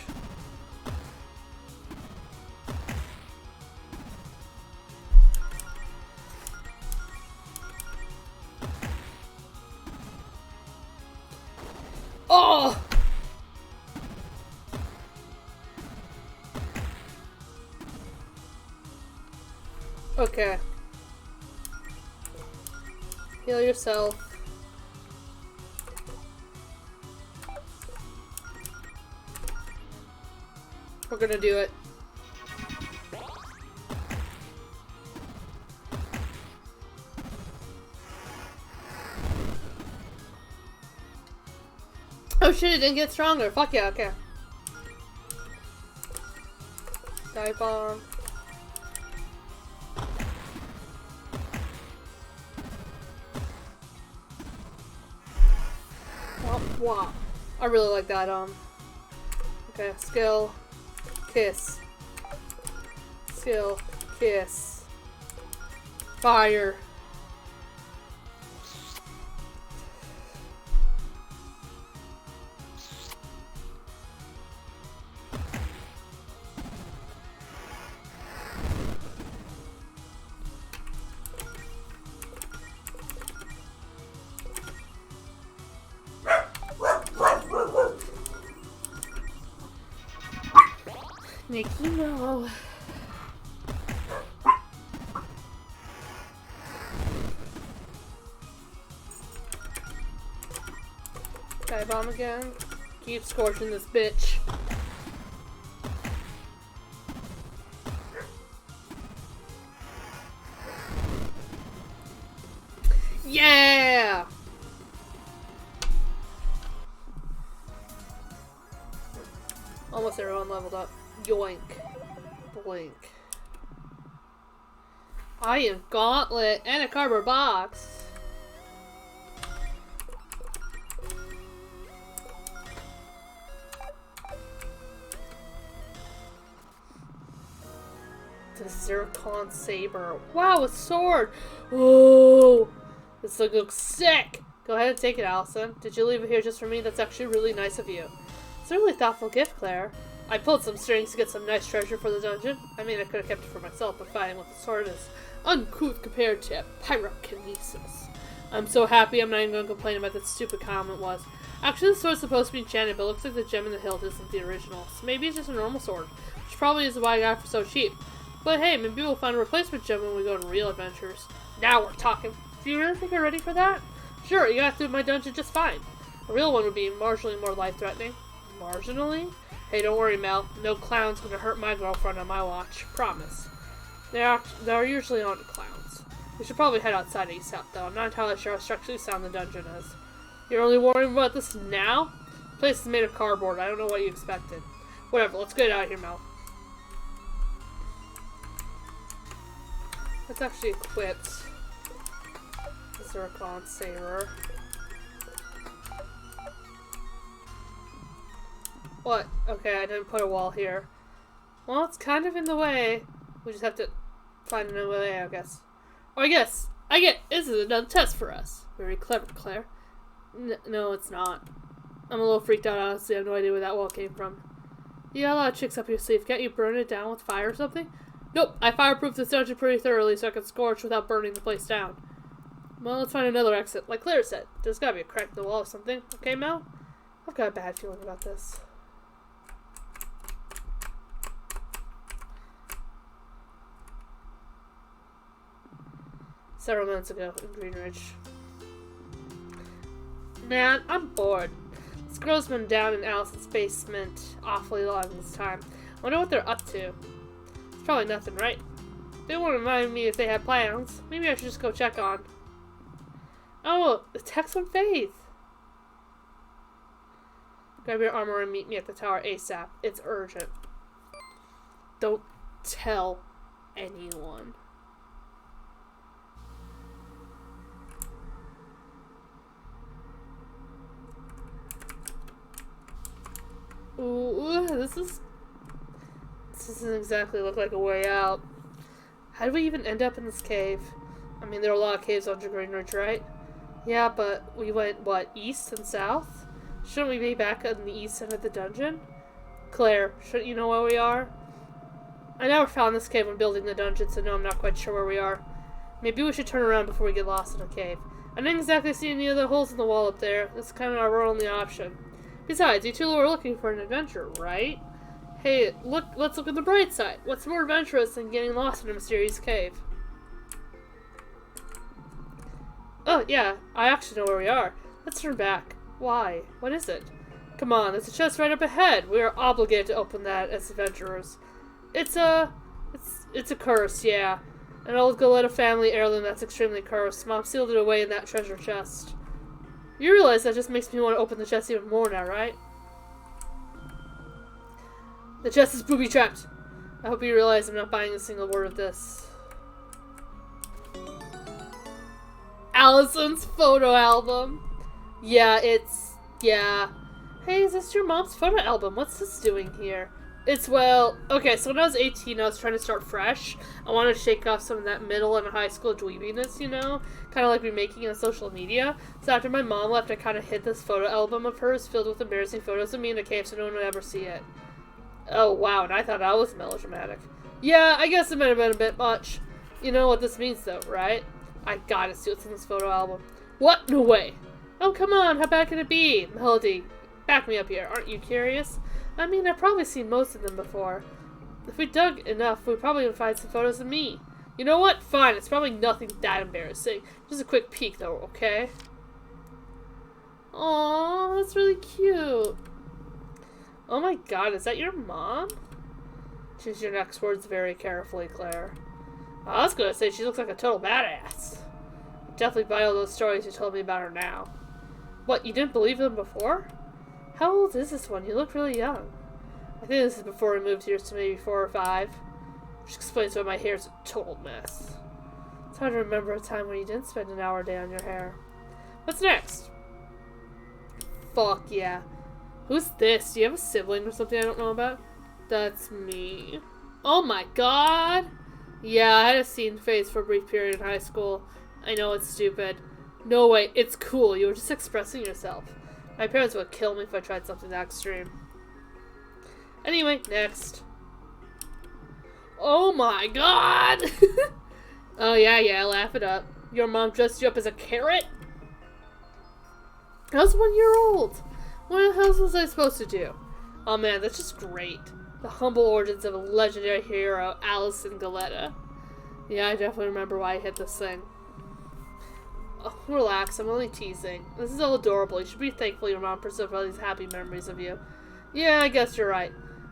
Oh! Okay. Heal yourself. We're gonna do it. Oh shit, it didn't get stronger. Fuck yeah, okay. Dive bomb. Oh, wow. I really like that, okay, skill. Kiss. Skill. Kiss. Fire. Nikki, no. Dive bomb again. Keep scorching this bitch. Yeah! Almost everyone leveled up. Yoink. Blink. Iron gauntlet and a cardboard box. The Zircon saber. Wow, a sword! Oh, this looks sick! Go ahead and take it, Allison. Did you leave it here just for me? That's actually really nice of you. It's a really thoughtful gift, Claire. I pulled some strings to get some nice treasure for the dungeon. I mean, I could have kept it for myself, but fighting with the sword is uncouth compared to pyrokinesis. I'm so happy I'm not even going to complain about that stupid comment was. Actually, the sword's supposed to be enchanted, but it looks like the gem in the hilt isn't the original. So maybe it's just a normal sword, which probably is why I got it for so cheap. But hey, maybe we'll find a replacement gem when we go on real adventures. Now we're talking. Do you really think you're ready for that? Sure, you got through my dungeon just fine. A real one would be marginally more life-threatening. Marginally? Hey, don't worry, Mel. No clown's gonna hurt my girlfriend on my watch. Promise. They're usually on clowns. We should probably head outside ASAP, though. I'm not entirely sure how structurally sound the dungeon is. You're only worrying about this now? The place is made of cardboard. I don't know what you expected. Whatever, let's get out of here, Mel. Let's actually equip the Zircon saber. What? Okay, I didn't put a wall here. Well, it's kind of in the way. We just have to find another way, I guess. Oh, I get, this is another test for us. Very clever, Claire. No, it's not. I'm a little freaked out, honestly. I have no idea where that wall came from. You got a lot of tricks up your sleeve. Can't you burn it down with fire or something? Nope, I fireproofed this dungeon pretty thoroughly so I could scorch without burning the place down. Well, let's find another exit. Like Claire said, there's gotta be a crack in the wall or something. Okay, Mel? I've got a bad feeling about this. Several minutes ago in Green Ridge. Man, I'm bored. This girl's been down in Allison's basement awfully long this time. I wonder what they're up to. It's probably nothing, right? They won't remind me if they have plans. Maybe I should just go check on. Oh, the text from Faith. Grab your armor and meet me at the tower ASAP. It's urgent. Don't tell anyone. Ooh, this doesn't exactly look like a way out. How did we even end up in this cave? I mean, there are a lot of caves on Green Ridge, right? Yeah, but we went, what, east and south? Shouldn't we be back on the east end of the dungeon? Claire, shouldn't you know where we are? I never found this cave when building the dungeon, so no, I'm not quite sure where we are. Maybe we should turn around before we get lost in a cave. I didn't exactly see any other holes in the wall up there. That's kind of our only option. Besides, you two were looking for an adventure, right? Hey, let's look at the bright side. What's more adventurous than getting lost in a mysterious cave? Oh, yeah, I actually know where we are. Let's turn back. Why? What is it? Come on, there's a chest right up ahead. We are obligated to open that as adventurers. It's a curse, yeah. An old Galetta family heirloom that's extremely cursed. Mom sealed it away in that treasure chest. You realize that just makes me want to open the chest even more now, right? The chest is booby-trapped. I hope you realize I'm not buying a single word of this. Allison's photo album. Yeah. Hey, is this your mom's photo album? What's this doing here? Okay, so when I was 18, I was trying to start fresh. I wanted to shake off some of that middle and high school dweebiness, you know? Kind of like remaking it on social media. So after my mom left, I kind of hid this photo album of hers filled with embarrassing photos of me in a cave so no one would ever see it. Oh, wow, and I thought I was melodramatic. Yeah, I guess it might have been a bit much. You know what this means, though, right? I gotta see what's in this photo album. What? No way. Oh, come on, how bad can it be? Melody, back me up here. Aren't you curious? I mean, I've probably seen most of them before. If we dug enough, we'd probably find some photos of me. You know what? Fine, it's probably nothing that embarrassing. Just a quick peek, though, okay? Aww, that's really cute. Oh my god, is that your mom? Choose your next words very carefully, Claire. I was gonna say she looks like a total badass. Definitely buy all those stories you told me about her now. What, you didn't believe them before? How old is this one? You look really young. I think this is before we moved here, so maybe 4 or 5. Which explains why my hair's a total mess. It's hard to remember a time when you didn't spend an hour a day on your hair. What's next? Fuck yeah. Who's this? Do you have a sibling or something I don't know about? That's me. Oh my god! Yeah, I had a scene phase for a brief period in high school. I know it's stupid. No way, it's cool. You were just expressing yourself. My parents would kill me if I tried something that extreme. Anyway, next. Oh my god! Oh yeah, laugh it up. Your mom dressed you up as a carrot? I was 1 year old. What else was I supposed to do? Oh man, that's just great. The humble origins of a legendary hero, Allison Galetta. Yeah, I definitely remember why I hit this thing. Oh, relax, I'm only teasing. This is all adorable. You should be thankful your mom preserved all these happy memories of you. Yeah, I guess you're right.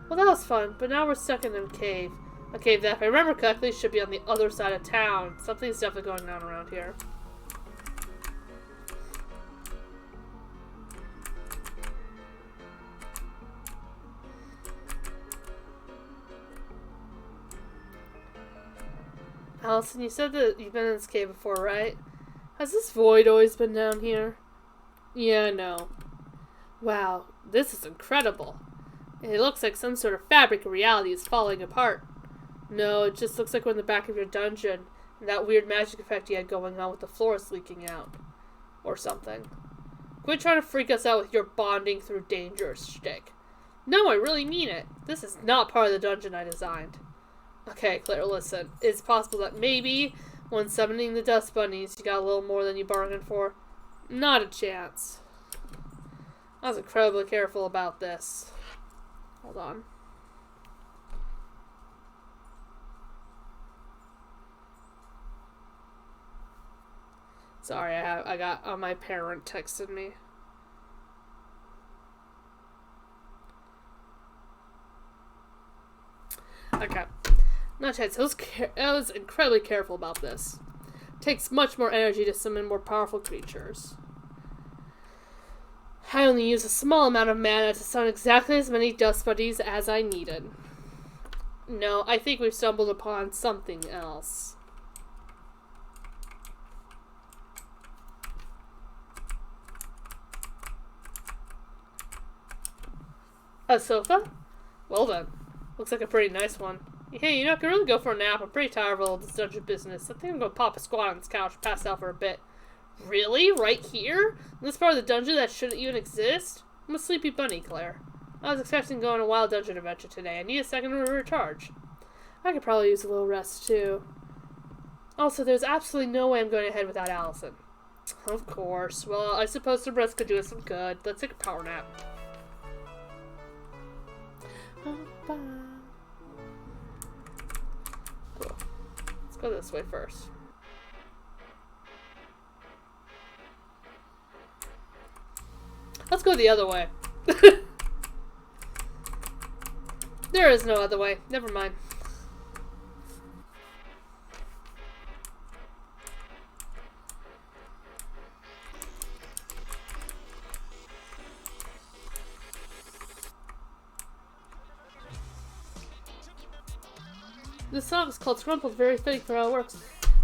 Well, that was fun, but now we're stuck in a cave. A cave that, if I remember correctly, should be on the other side of town. Something's definitely going on around here. Allison, you said that you've been in this cave before, right? Has this void always been down here? Yeah, I know. Wow, this is incredible. It looks like some sort of fabric of reality is falling apart. No, it just looks like we're in the back of your dungeon, and that weird magic effect you had going on with the floors leaking out. Or something. Quit trying to freak us out with your bonding through danger shtick. No, I really mean it. This is not part of the dungeon I designed. Okay, Claire, listen. It's possible that maybe When summoning the dust bunnies, you got a little more than you bargained for. Not a chance. I was incredibly careful about this. Hold on. Sorry, I got my parent texted me. Okay. Not a chance. I was incredibly careful about this. It takes much more energy to summon more powerful creatures. I only used a small amount of mana to summon exactly as many dust buddies as I needed. No, I think we've stumbled upon something else. A sofa? Well then. Looks like a pretty nice one. Hey, you know, I could really go for a nap. I'm pretty tired of all this dungeon business. I think I'm gonna pop a squat on this couch and pass out for a bit. Really? Right here? In this part of the dungeon that shouldn't even exist? I'm a sleepy bunny, Claire. I was expecting to go on a wild dungeon adventure today. I need a second to recharge. I could probably use a little rest, too. Also, there's absolutely no way I'm going ahead without Allison. Of course. Well, I suppose some rest could do us some good. Let's take a power nap. Cool. Let's go this way first. Let's go the other way. There is no other way. Never mind. This song is called Scrumpled, very fitting for how it works.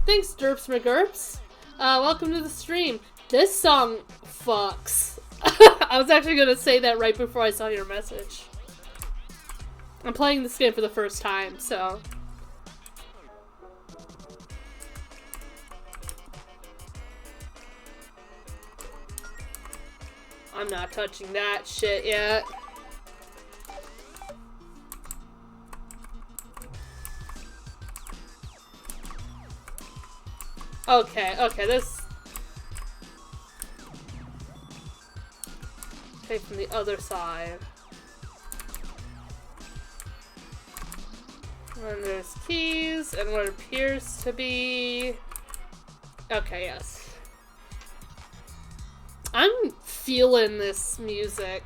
Thanks, Derps McGurps. Welcome to the stream. This song fucks. I was actually going to say that right before I saw your message. I'm playing this game for the first time, so... I'm not touching that shit yet. Okay, this... Okay, from the other side. And there's keys, and what appears to be... Okay, yes. I'm feeling this music.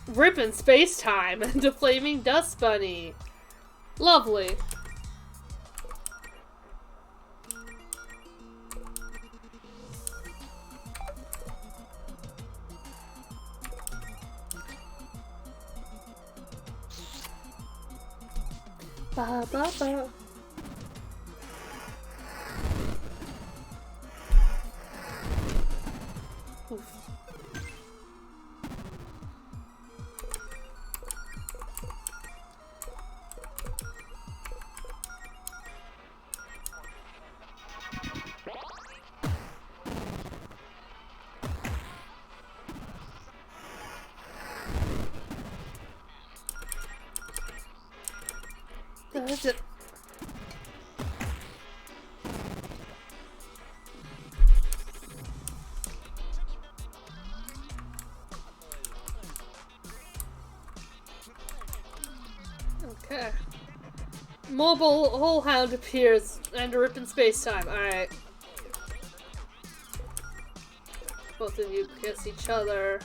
Rippin' space time and a flaming dust bunny. Lovely. Ba ba ba. Oof. That's it. Okay. Mobile hole hound appears and a rip in space time. Alright. Both of you kiss each other.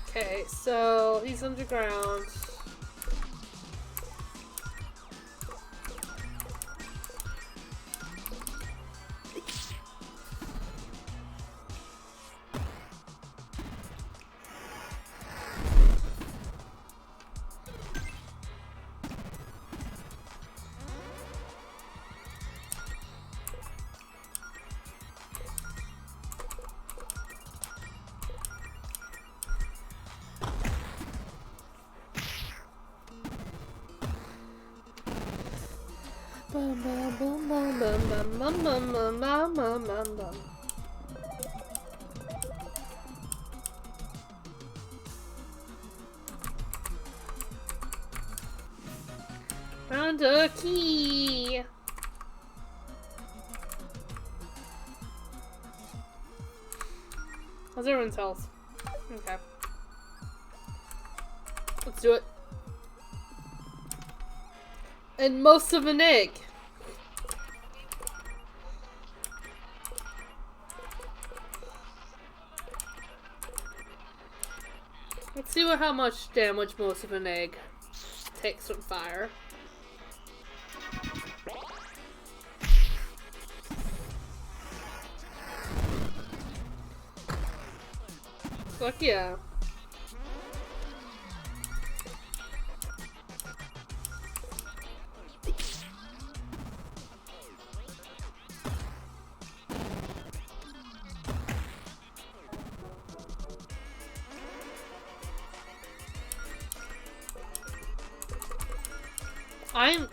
Okay, so he's underground. Found a key. How's everyone's health? Okay. Let's do it. And most of an egg. Let's see how much damage most of an egg takes from fire. Fuck yeah.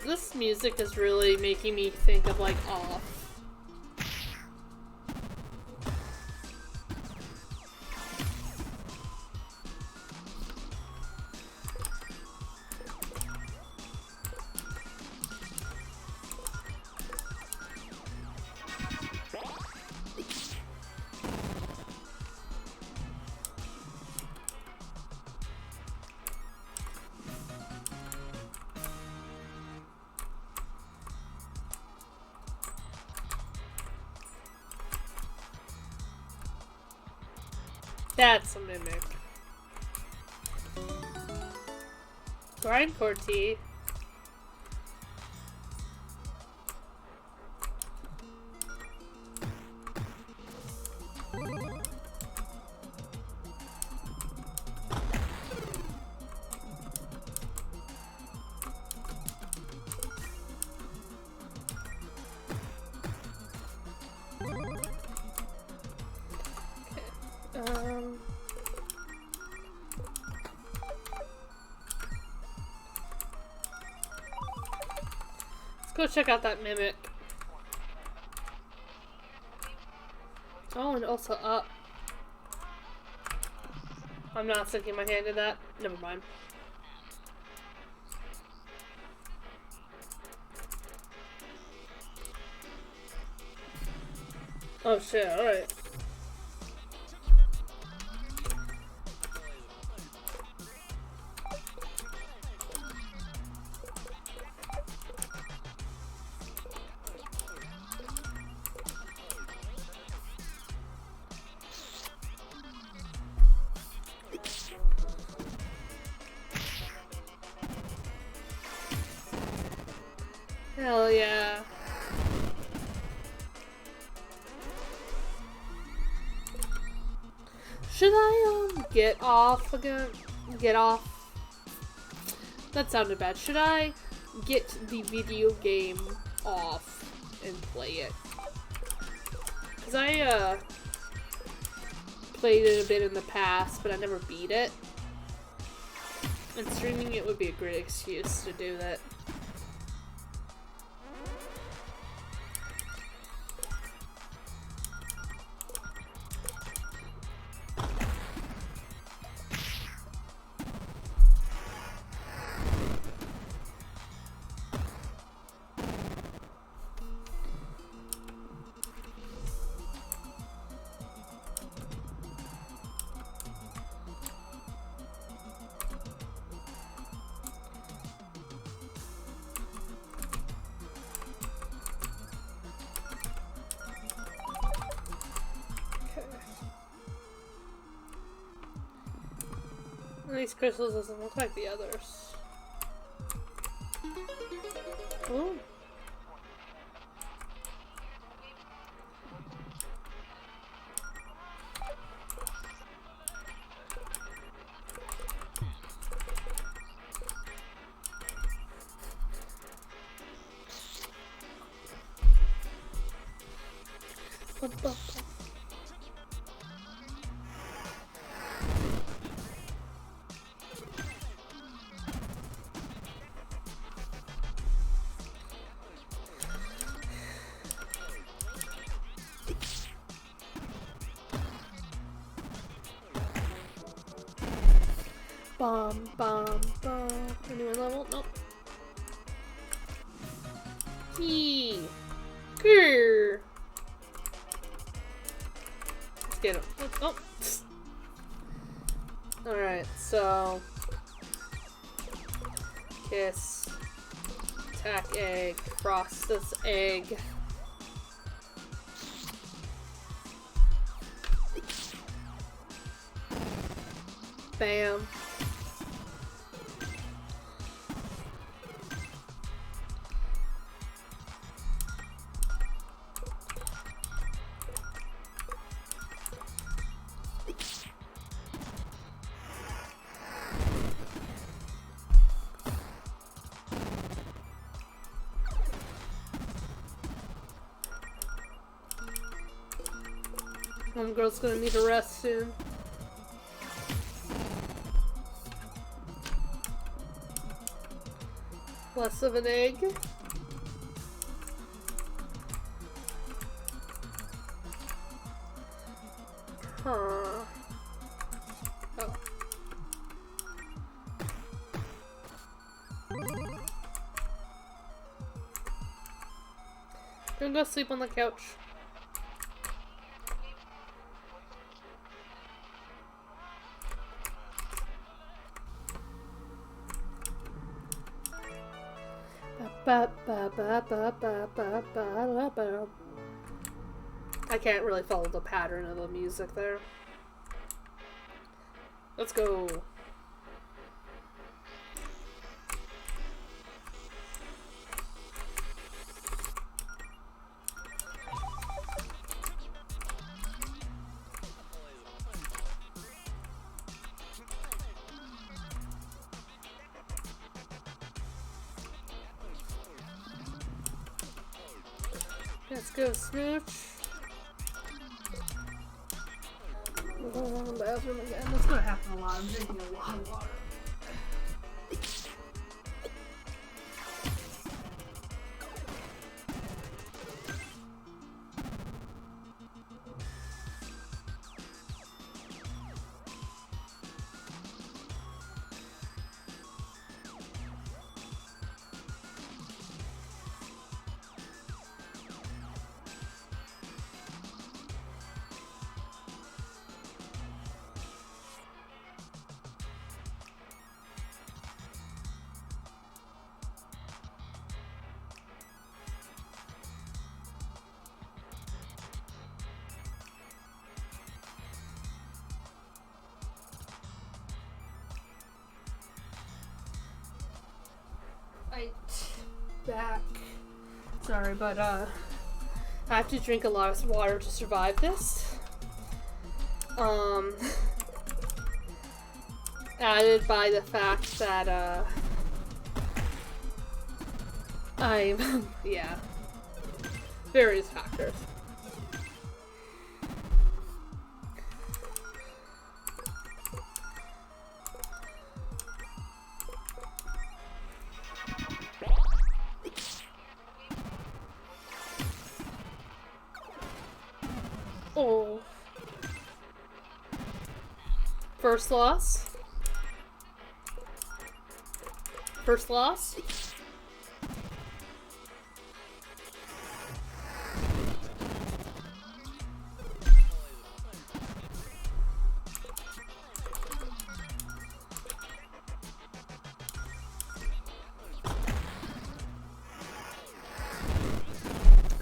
This music is really making me think of like Off. That's a mimic. Grindcore tea. Let's go check out that mimic. Oh, and also up. I'm not sticking my hand in that. Never mind. Oh shit, alright. Hell yeah. Should I, get off again? Get off? That sounded bad. Should I get the video game off and play it? Because I, played it a bit in the past, but I never beat it. And streaming it would be a great excuse to do that. These crystals doesn't look like the others. Ooh. Bomb, bomb, bomb. Anyone level? Nope. Yee. Grrr. Let's get him. Oh. Alright, so. Kiss. Attack egg. Frost this egg. Bam. Homegirl's gonna need a rest soon. Less of an egg. Huh. Oh. Gonna go sleep on the couch. I can't really follow the pattern of the music there. Let's go. Let's go smooch. We're going to the bathroom again. That's gonna happen a lot. I'm drinking a lot of water. Back. Sorry, but I have to drink a lot of water to survive this. Added by the fact that I'm yeah. Various factors. Oh. First loss. First loss.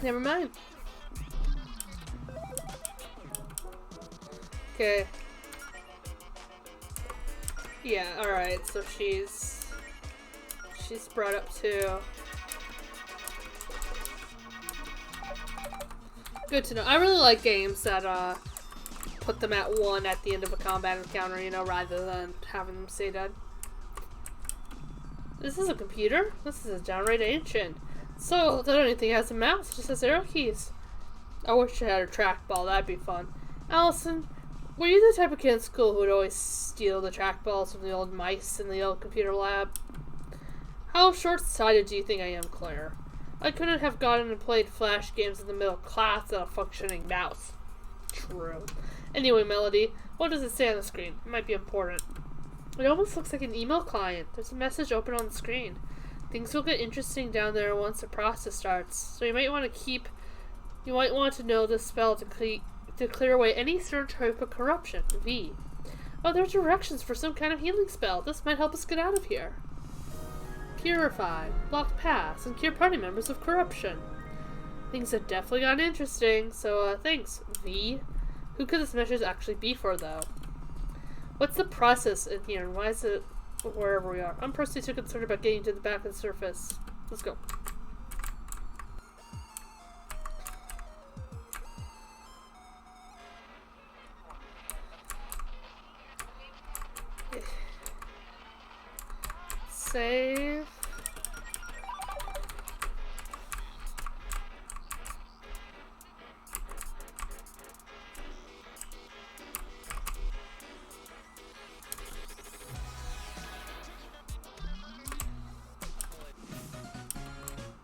Never mind. Okay. Yeah, alright, so she's brought up too. Good to know. I really like games that put them at 1 at the end of a combat encounter, you know, rather than having them stay dead. This is a computer? This is downright ancient. So, I don't think it has a mouse, it just has arrow keys. I wish it had a trackball, that'd be fun. Allison, were you the type of kid in school who would always steal the trackballs from the old mice in the old computer lab? How short-sighted do you think I am, Claire? I couldn't have gotten and played Flash games in the middle class without a functioning mouse. True. Anyway, Melody, what does it say on the screen? It might be important. It almost looks like an email client. There's a message open on the screen. Things will get interesting down there once the process starts. So you might want to know this spell to clear away any certain type of corruption. V. Oh, there are directions for some kind of healing spell. This might help us get out of here. Purify, block paths, and cure party members of corruption. Things have definitely gotten interesting, so thanks, V. Who could this message actually be for, though? What's the process in here, and why is it wherever we are? I'm personally too concerned about getting to the back of the surface. Let's go. Save.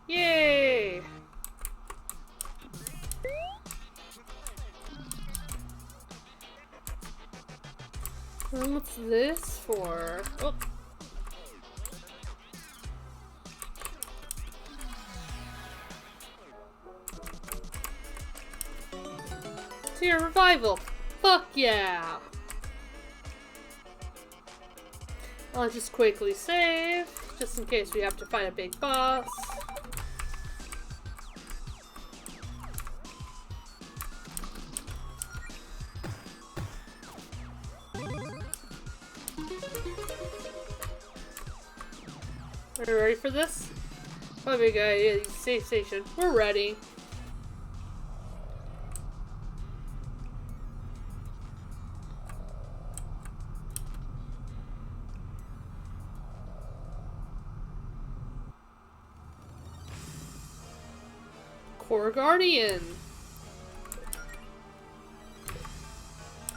Yay! And what's this for? Oh. Tear revival! Fuck yeah! I'll just quickly save, just in case we have to fight a big boss. Are you ready for this? Oh, big guy, safe station. We're ready. Core Guardian.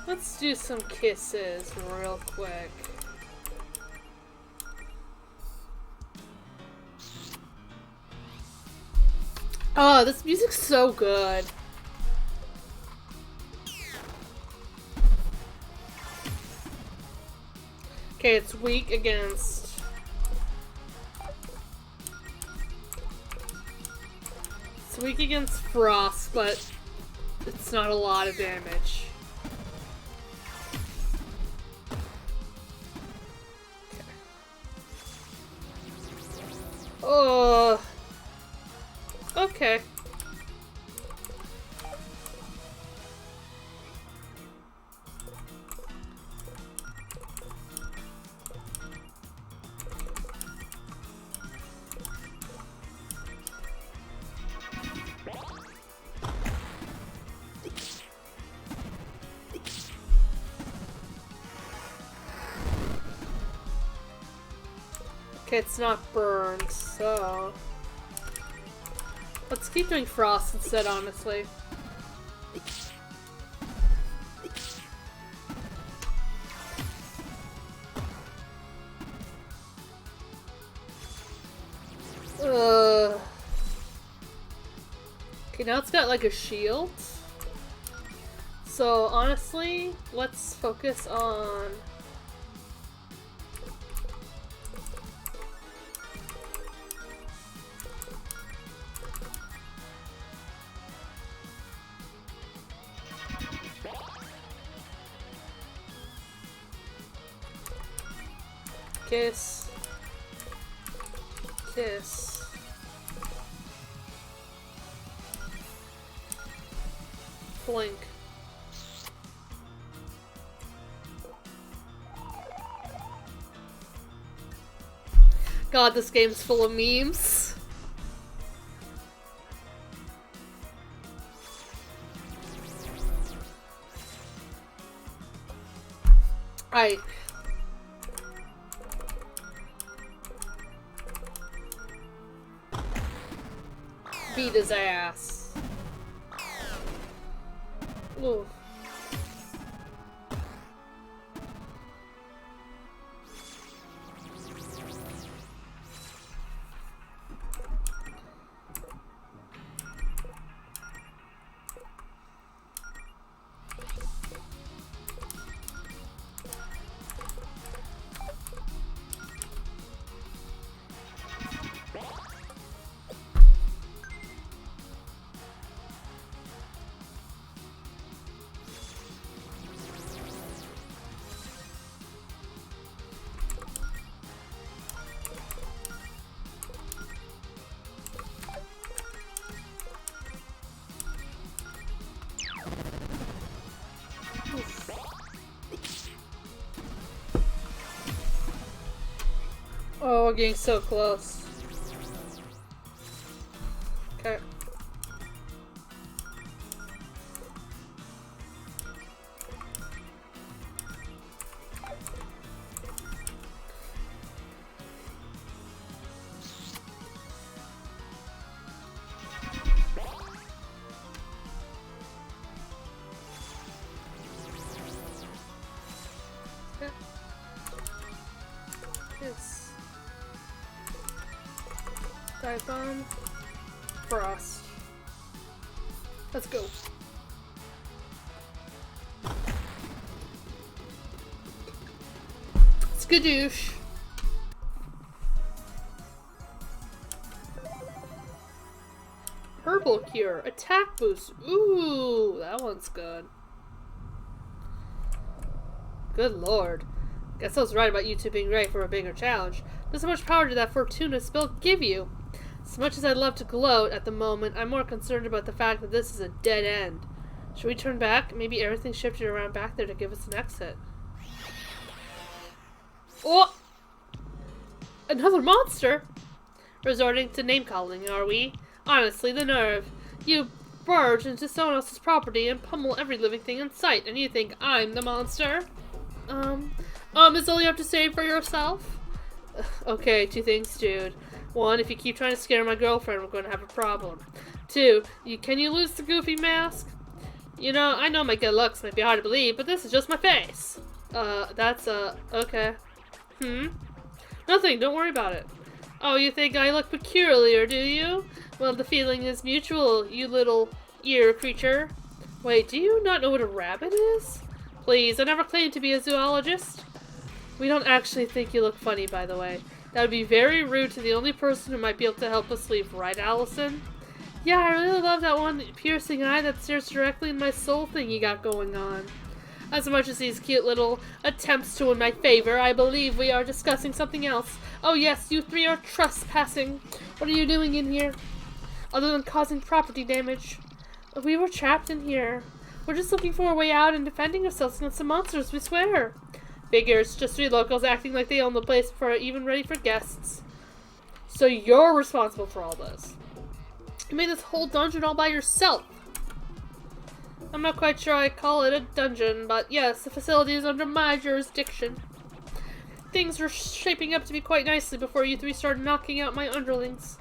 Let's do some kisses real quick. Oh, this music's so good. Okay, it's weak against... It's weak against frost, but it's not a lot of damage. Oh. Okay. Okay, it's not burned, so... Let's keep doing frost instead, honestly. Ugh. Okay, now it's got like a shield. So honestly, let's focus on... Kiss. Kiss. Blink. God, this game's full of memes. Alright. Beat his ass. Ooh. Oh, we're getting so close. Okay. Yes. Dive bomb. Frost. Let's go. Skadoosh. Herbal cure. Attack boost. Ooh, that one's good. Good lord. Guess I was right about you two being ready for a bigger challenge. Just how much power did that Fortuna spell give you? As much as I'd love to gloat at the moment, I'm more concerned about the fact that this is a dead end. Should we turn back? Maybe everything shifted around back there to give us an exit. Oh! Another monster? Resorting to name-calling, are we? Honestly, the nerve. You barge into someone else's property and pummel every living thing in sight, and you think I'm the monster? Is all you have to say for yourself? Okay, two things, dude. One, if you keep trying to scare my girlfriend, we're going to have a problem. Two, can you lose the goofy mask? You know, I know my good looks might be hard to believe, but this is just my face. Okay. Nothing, don't worry about it. Oh, you think I look peculiar, do you? Well, the feeling is mutual, you little ear creature. Wait, do you not know what a rabbit is? Please, I never claimed to be a zoologist. We don't actually think you look funny, by the way. That would be very rude to the only person who might be able to help us leave, right, Allison? Yeah, I really love that one piercing eye that stares directly in my soul thing you got going on. As much as these cute little attempts to win my favor, I believe we are discussing something else. Oh yes, you three are trespassing. What are you doing in here? Other than causing property damage. We were trapped in here. We're just looking for a way out and defending ourselves against the monsters, we swear. Figures, just three locals acting like they own the place before even ready for guests. So you're responsible for all this. You made this whole dungeon all by yourself. I'm not quite sure I call it a dungeon, but yes, the facility is under my jurisdiction. Things were shaping up to be quite nicely before you three started knocking out my underlings.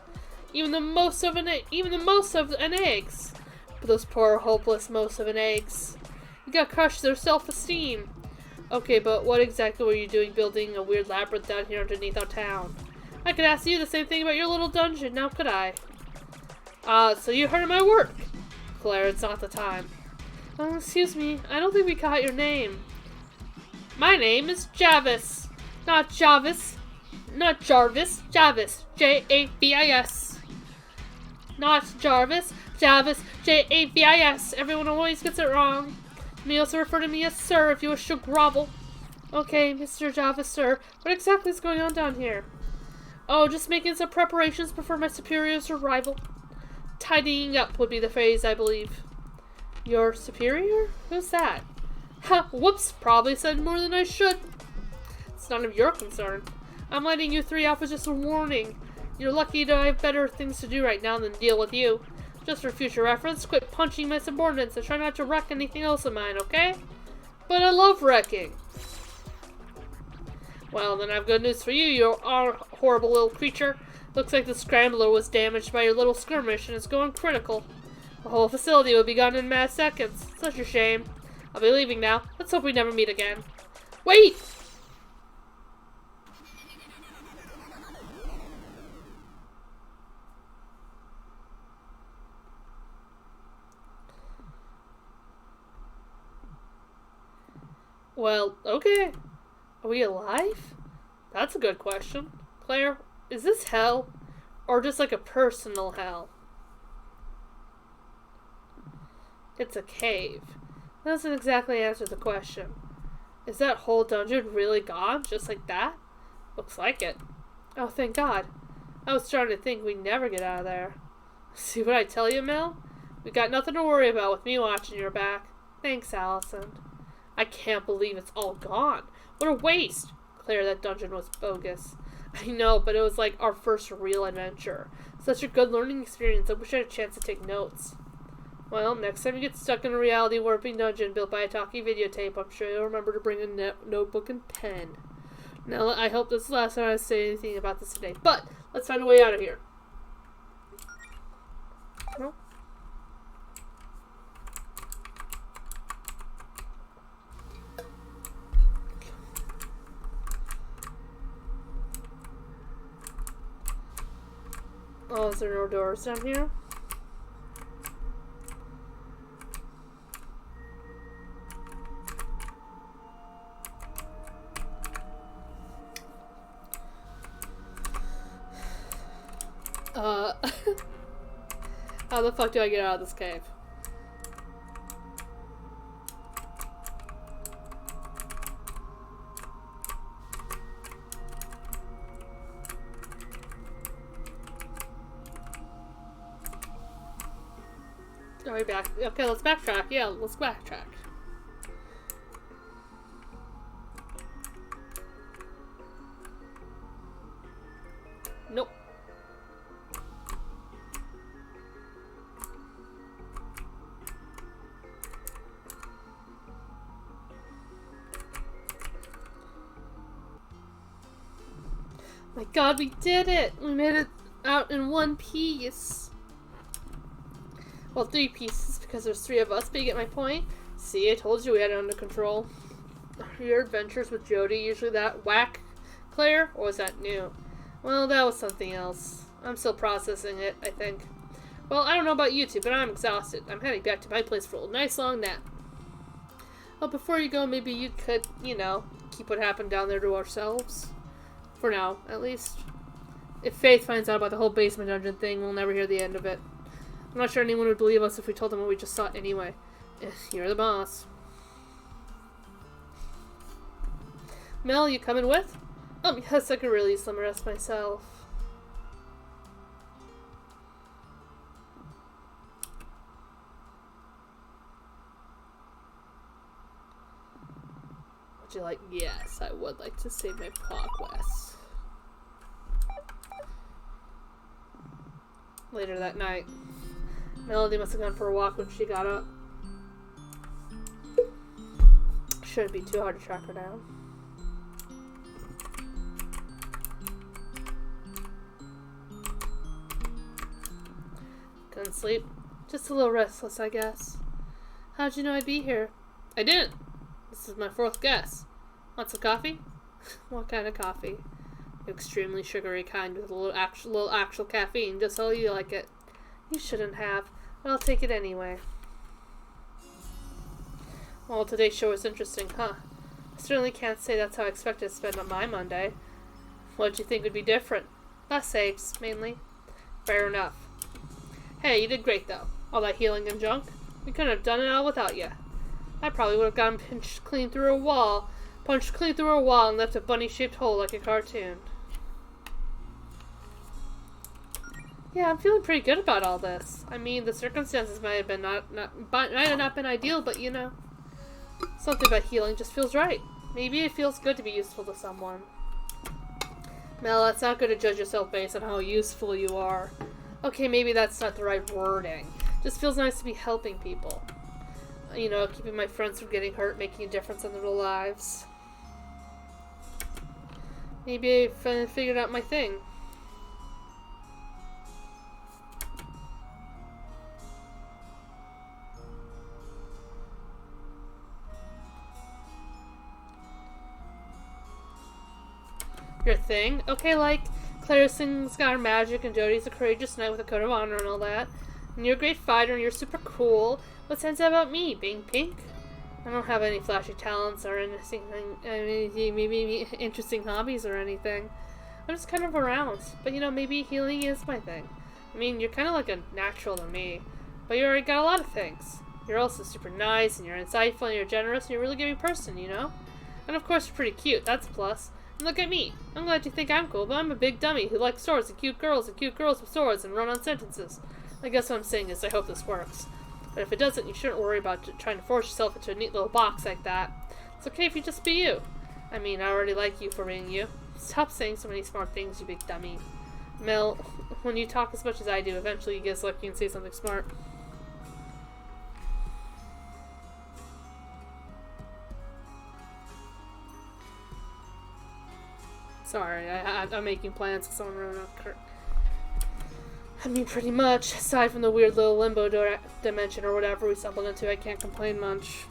Even the most of an eggs. But those poor, hopeless most of an eggs. You got crushed their self-esteem. Okay, but what exactly were you doing building a weird labyrinth down here underneath our town? I could ask you the same thing about your little dungeon, now could I? So you heard of my work. Claire, it's not the time. Oh, excuse me, I don't think we caught your name. My name is Javis. Not Jarvis. Not Jarvis. Javis. J-A-V-I-S. Not Jarvis. Javis. J-A-V-I-S. Everyone always gets it wrong. You may also refer to me as Sir if you wish to grovel. Okay, Mr. Javis, sir. What exactly is going on down here? Oh, just making some preparations before my superior's arrival. Tidying up would be the phrase, I believe. Your superior? Who's that? Ha! Whoops! Probably said more than I should. It's none of your concern. I'm letting you three off with just a warning. You're lucky to have better things to do right now than deal with you. Just for future reference, quit punching my subordinates and try not to wreck anything else of mine, okay? But I love wrecking. Well, then I have good news for you, you horrible little creature. Looks like the scrambler was damaged by your little skirmish and is going critical. The whole facility will be gone in mad seconds. Such a shame. I'll be leaving now. Let's hope we never meet again. Wait! Well, okay. Are we alive? That's a good question. Claire, is this hell? Or just like a personal hell? It's a cave. That doesn't exactly answer the question. Is that whole dungeon really gone? Just like that? Looks like it. Oh, thank God. I was starting to think we'd never get out of there. See what I tell you, Mel? We got nothing to worry about with me watching your back. Thanks, Allison. I can't believe it's all gone. What a waste. Claire, that dungeon was bogus. I know, but it was like our first real adventure. Such a good learning experience. I wish I had a chance to take notes. Well, next time you get stuck in a reality warping dungeon built by a talkie videotape, I'm sure you'll remember to bring a notebook and pen. Now, I hope this is the last time I say anything about this today, but let's find a way out of here. No? Oh, is there no doors down here? How the fuck do I get out of this cave? Are we back? Okay, let's backtrack. Yeah, let's backtrack. Nope. My god, we did it! We made it out in one piece. Well, 3 pieces, because there's 3 of us, but you get my point? See, I told you we had it under control. Are your adventures with Jody usually that whack, Claire? Or was that new? Well, that was something else. I'm still processing it, I think. Well, I don't know about you two, but I'm exhausted. I'm heading back to my place for a nice long nap. Well, before you go, maybe you could, you know, keep what happened down there to ourselves. For now, at least. If Faith finds out about the whole basement dungeon thing, we'll never hear the end of it. I'm not sure anyone would believe us if we told them what we just saw anyway. You're the boss. Mel, you coming with? Yes, I could really use some rest myself. Would you like? Yes, I would like to save my progress. Later that night. Melody must have gone for a walk when she got up. Shouldn't be too hard to track her down. Couldn't sleep. Just a little restless, I guess. How'd you know I'd be here? I didn't. This is my 4th guess. Want some coffee? What kind of coffee? Extremely sugary kind with a little actual caffeine, just how you like it. You shouldn't have, but I'll take it anyway. Well, today's show was interesting, huh? I certainly can't say that's how I expected to spend my Monday. What'd you think would be different? Less eggs, mainly. Fair enough. Hey, you did great, though. All that healing and junk. We couldn't have done it all without you. I probably would have gotten punched clean through a wall and left a bunny-shaped hole like a cartoon. Yeah, I'm feeling pretty good about all this. I mean, the circumstances might have not been ideal, but you know, something about healing just feels right. Maybe it feels good to be useful to someone. Mel, it's not good to judge yourself based on how useful you are. Okay, maybe that's not the right wording. Just feels nice to be helping people. You know, keeping my friends from getting hurt, making a difference in their lives. Maybe I figured out my thing. Your thing? Okay, like, Claire sings got her magic and Jody's a courageous knight with a code of honor and all that. And you're a great fighter and you're super cool. What sense about me, being pink? I don't have any flashy talents or anything, maybe interesting hobbies or anything. I'm just kind of around. But you know, maybe healing is my thing. I mean, you're kind of like a natural to me. But you already got a lot of things. You're also super nice and you're insightful and you're generous and you're a really giving person, you know? And of course you're pretty cute, that's a plus. And look at me. I'm glad you think I'm cool, but I'm a big dummy who likes swords and cute girls with swords and run-on sentences. I guess what I'm saying is I hope this works. But if it doesn't, you shouldn't worry about trying to force yourself into a neat little box like that. It's okay if you just be you. I mean, I already like you for being you. Stop saying so many smart things, you big dummy. Mel, when you talk as much as I do, eventually you get lucky and say something smart. Sorry, I'm making plans with someone running up Kirk. I mean, pretty much. Aside from the weird little limbo dimension or whatever we stumbled into, I can't complain much.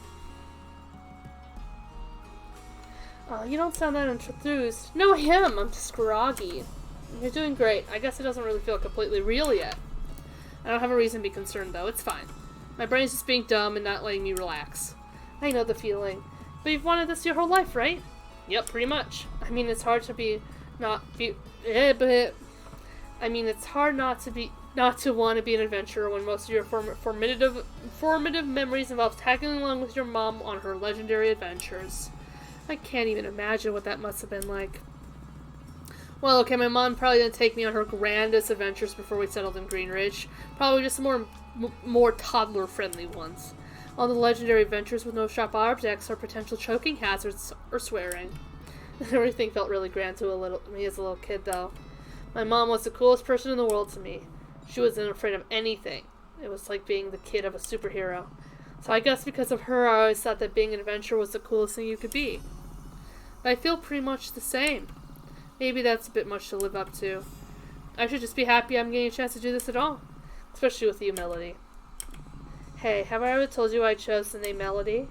Oh, you don't sound that enthused. No, I am. I'm just groggy. You're doing great. I guess it doesn't really feel completely real yet. I don't have a reason to be concerned, though. It's fine. My brain's just being dumb and not letting me relax. I know the feeling. But you've wanted this your whole life, right? Yep, pretty much. I mean, it's hard to it's hard not to want to be an adventurer when most of your formative memories involve tagging along with your mom on her legendary adventures. I can't even imagine what that must have been like. Well, okay, my mom probably didn't take me on her grandest adventures before we settled in Green Ridge. Probably just more toddler-friendly ones. All the legendary adventures with no sharp objects or potential choking hazards or swearing. Everything felt really grand to me as a little kid, though. My mom was the coolest person in the world to me. She wasn't afraid of anything. It was like being the kid of a superhero. So I guess because of her, I always thought that being an adventurer was the coolest thing you could be. But I feel pretty much the same. Maybe that's a bit much to live up to. I should just be happy I'm getting a chance to do this at all. Especially with you, Melody. Hey, have I ever told you I chose the name Melody?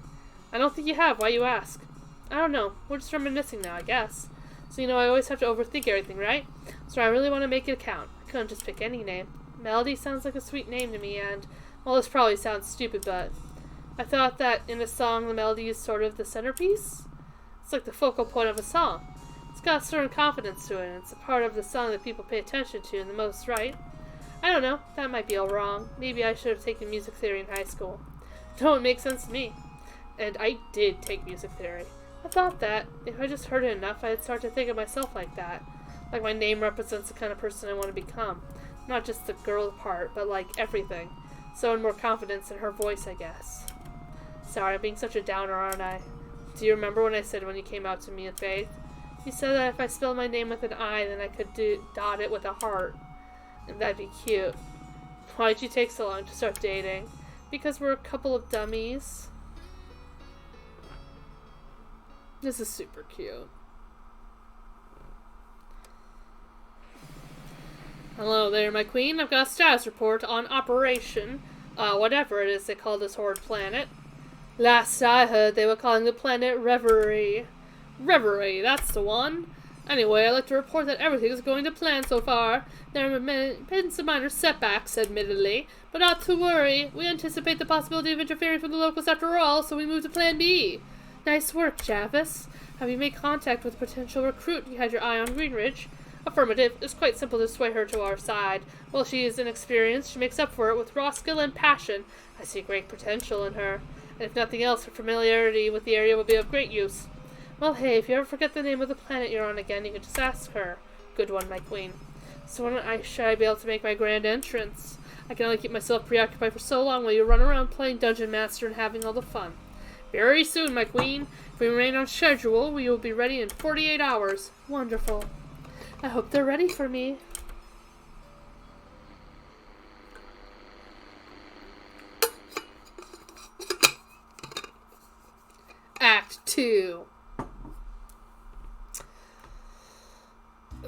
I don't think you have. Why you ask? I don't know. We're just reminiscing now, I guess. So, I always have to overthink everything, right? So I really want to make it count. I couldn't just pick any name. Melody sounds like a sweet name to me, and, well, this probably sounds stupid, but I thought that in a song, the melody is sort of the centerpiece. It's like the focal point of a song. It's got a certain confidence to it, and it's a part of the song that people pay attention to the most, right? I don't know. That might be all wrong. Maybe I should have taken music theory in high school. No, it makes sense to me. And I did take music theory. I thought that, if I just heard it enough, I'd start to think of myself like that. Like my name represents the kind of person I want to become. Not just the girl part, but like everything. So in more confidence in her voice, I guess. Sorry, I'm being such a downer, aren't I? Do you remember when I said when you came out to me in Faith? You said that if I spelled my name with an I, then I could dot it with a heart. And that'd be cute. Why'd you take so long to start dating? Because we're a couple of dummies. This is super cute. Hello there, my queen. I've got a status report on Operation, whatever it is they call this horrid planet. Last I heard, they were calling the planet Reverie. Reverie, that's the one. Anyway, I'd like to report that everything is going to plan so far. There have been some minor setbacks, admittedly, but not to worry. We anticipate the possibility of interfering from the locals after all, so we move to Plan B. Nice work, Jarvis. Have you made contact with a potential recruit you had your eye on Green Ridge? Affirmative. It's quite simple to sway her to our side. While she is inexperienced, she makes up for it with raw skill and passion. I see great potential in her. And if nothing else, her familiarity with the area will be of great use. Well, hey, if you ever forget the name of the planet you're on again, you can just ask her. Good one, my queen. So when should I be able to make my grand entrance? I can only keep myself preoccupied for so long while you run around playing Dungeon Master and having all the fun. Very soon, my queen. If we remain on schedule, we will be ready in 48 hours. Wonderful. I hope they're ready for me. Act 2.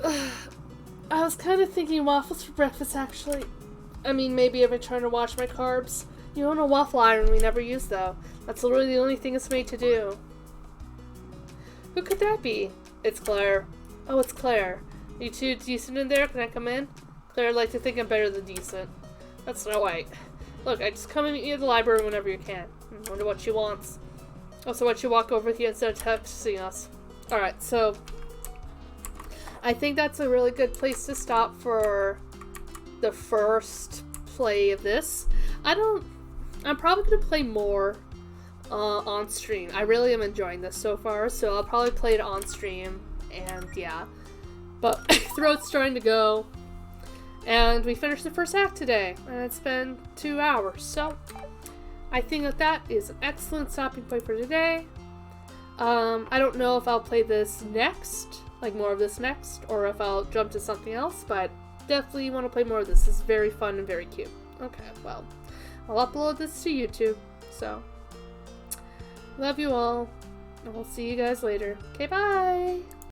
I was kind of thinking waffles for breakfast, actually. I mean, maybe if I try to watch my carbs. You own a waffle iron we never use, though. That's literally the only thing it's made to do. Who could that be? It's Claire. Oh, it's Claire. Are you two decent in there? Can I come in? Claire, I'd like to think I'm better than decent. That's no way. Look, I just come and meet you at the library whenever you can. I wonder what she wants. Also, why don't you walk over with you instead of texting us? Alright, so I think that's a really good place to stop for the first play of this. I'm probably going to play more on stream. I really am enjoying this so far, so I'll probably play it on stream, and yeah. But throat's starting to go, and we finished the first act today, and it's been 2 hours, so I think that is an excellent stopping point for today. I don't know if I'll play this next, like more of this next, or if I'll jump to something else, but definitely want to play more of this. This is very fun and very cute. Okay, well, I'll upload this to YouTube, so love you all, and we'll see you guys later. Okay, bye!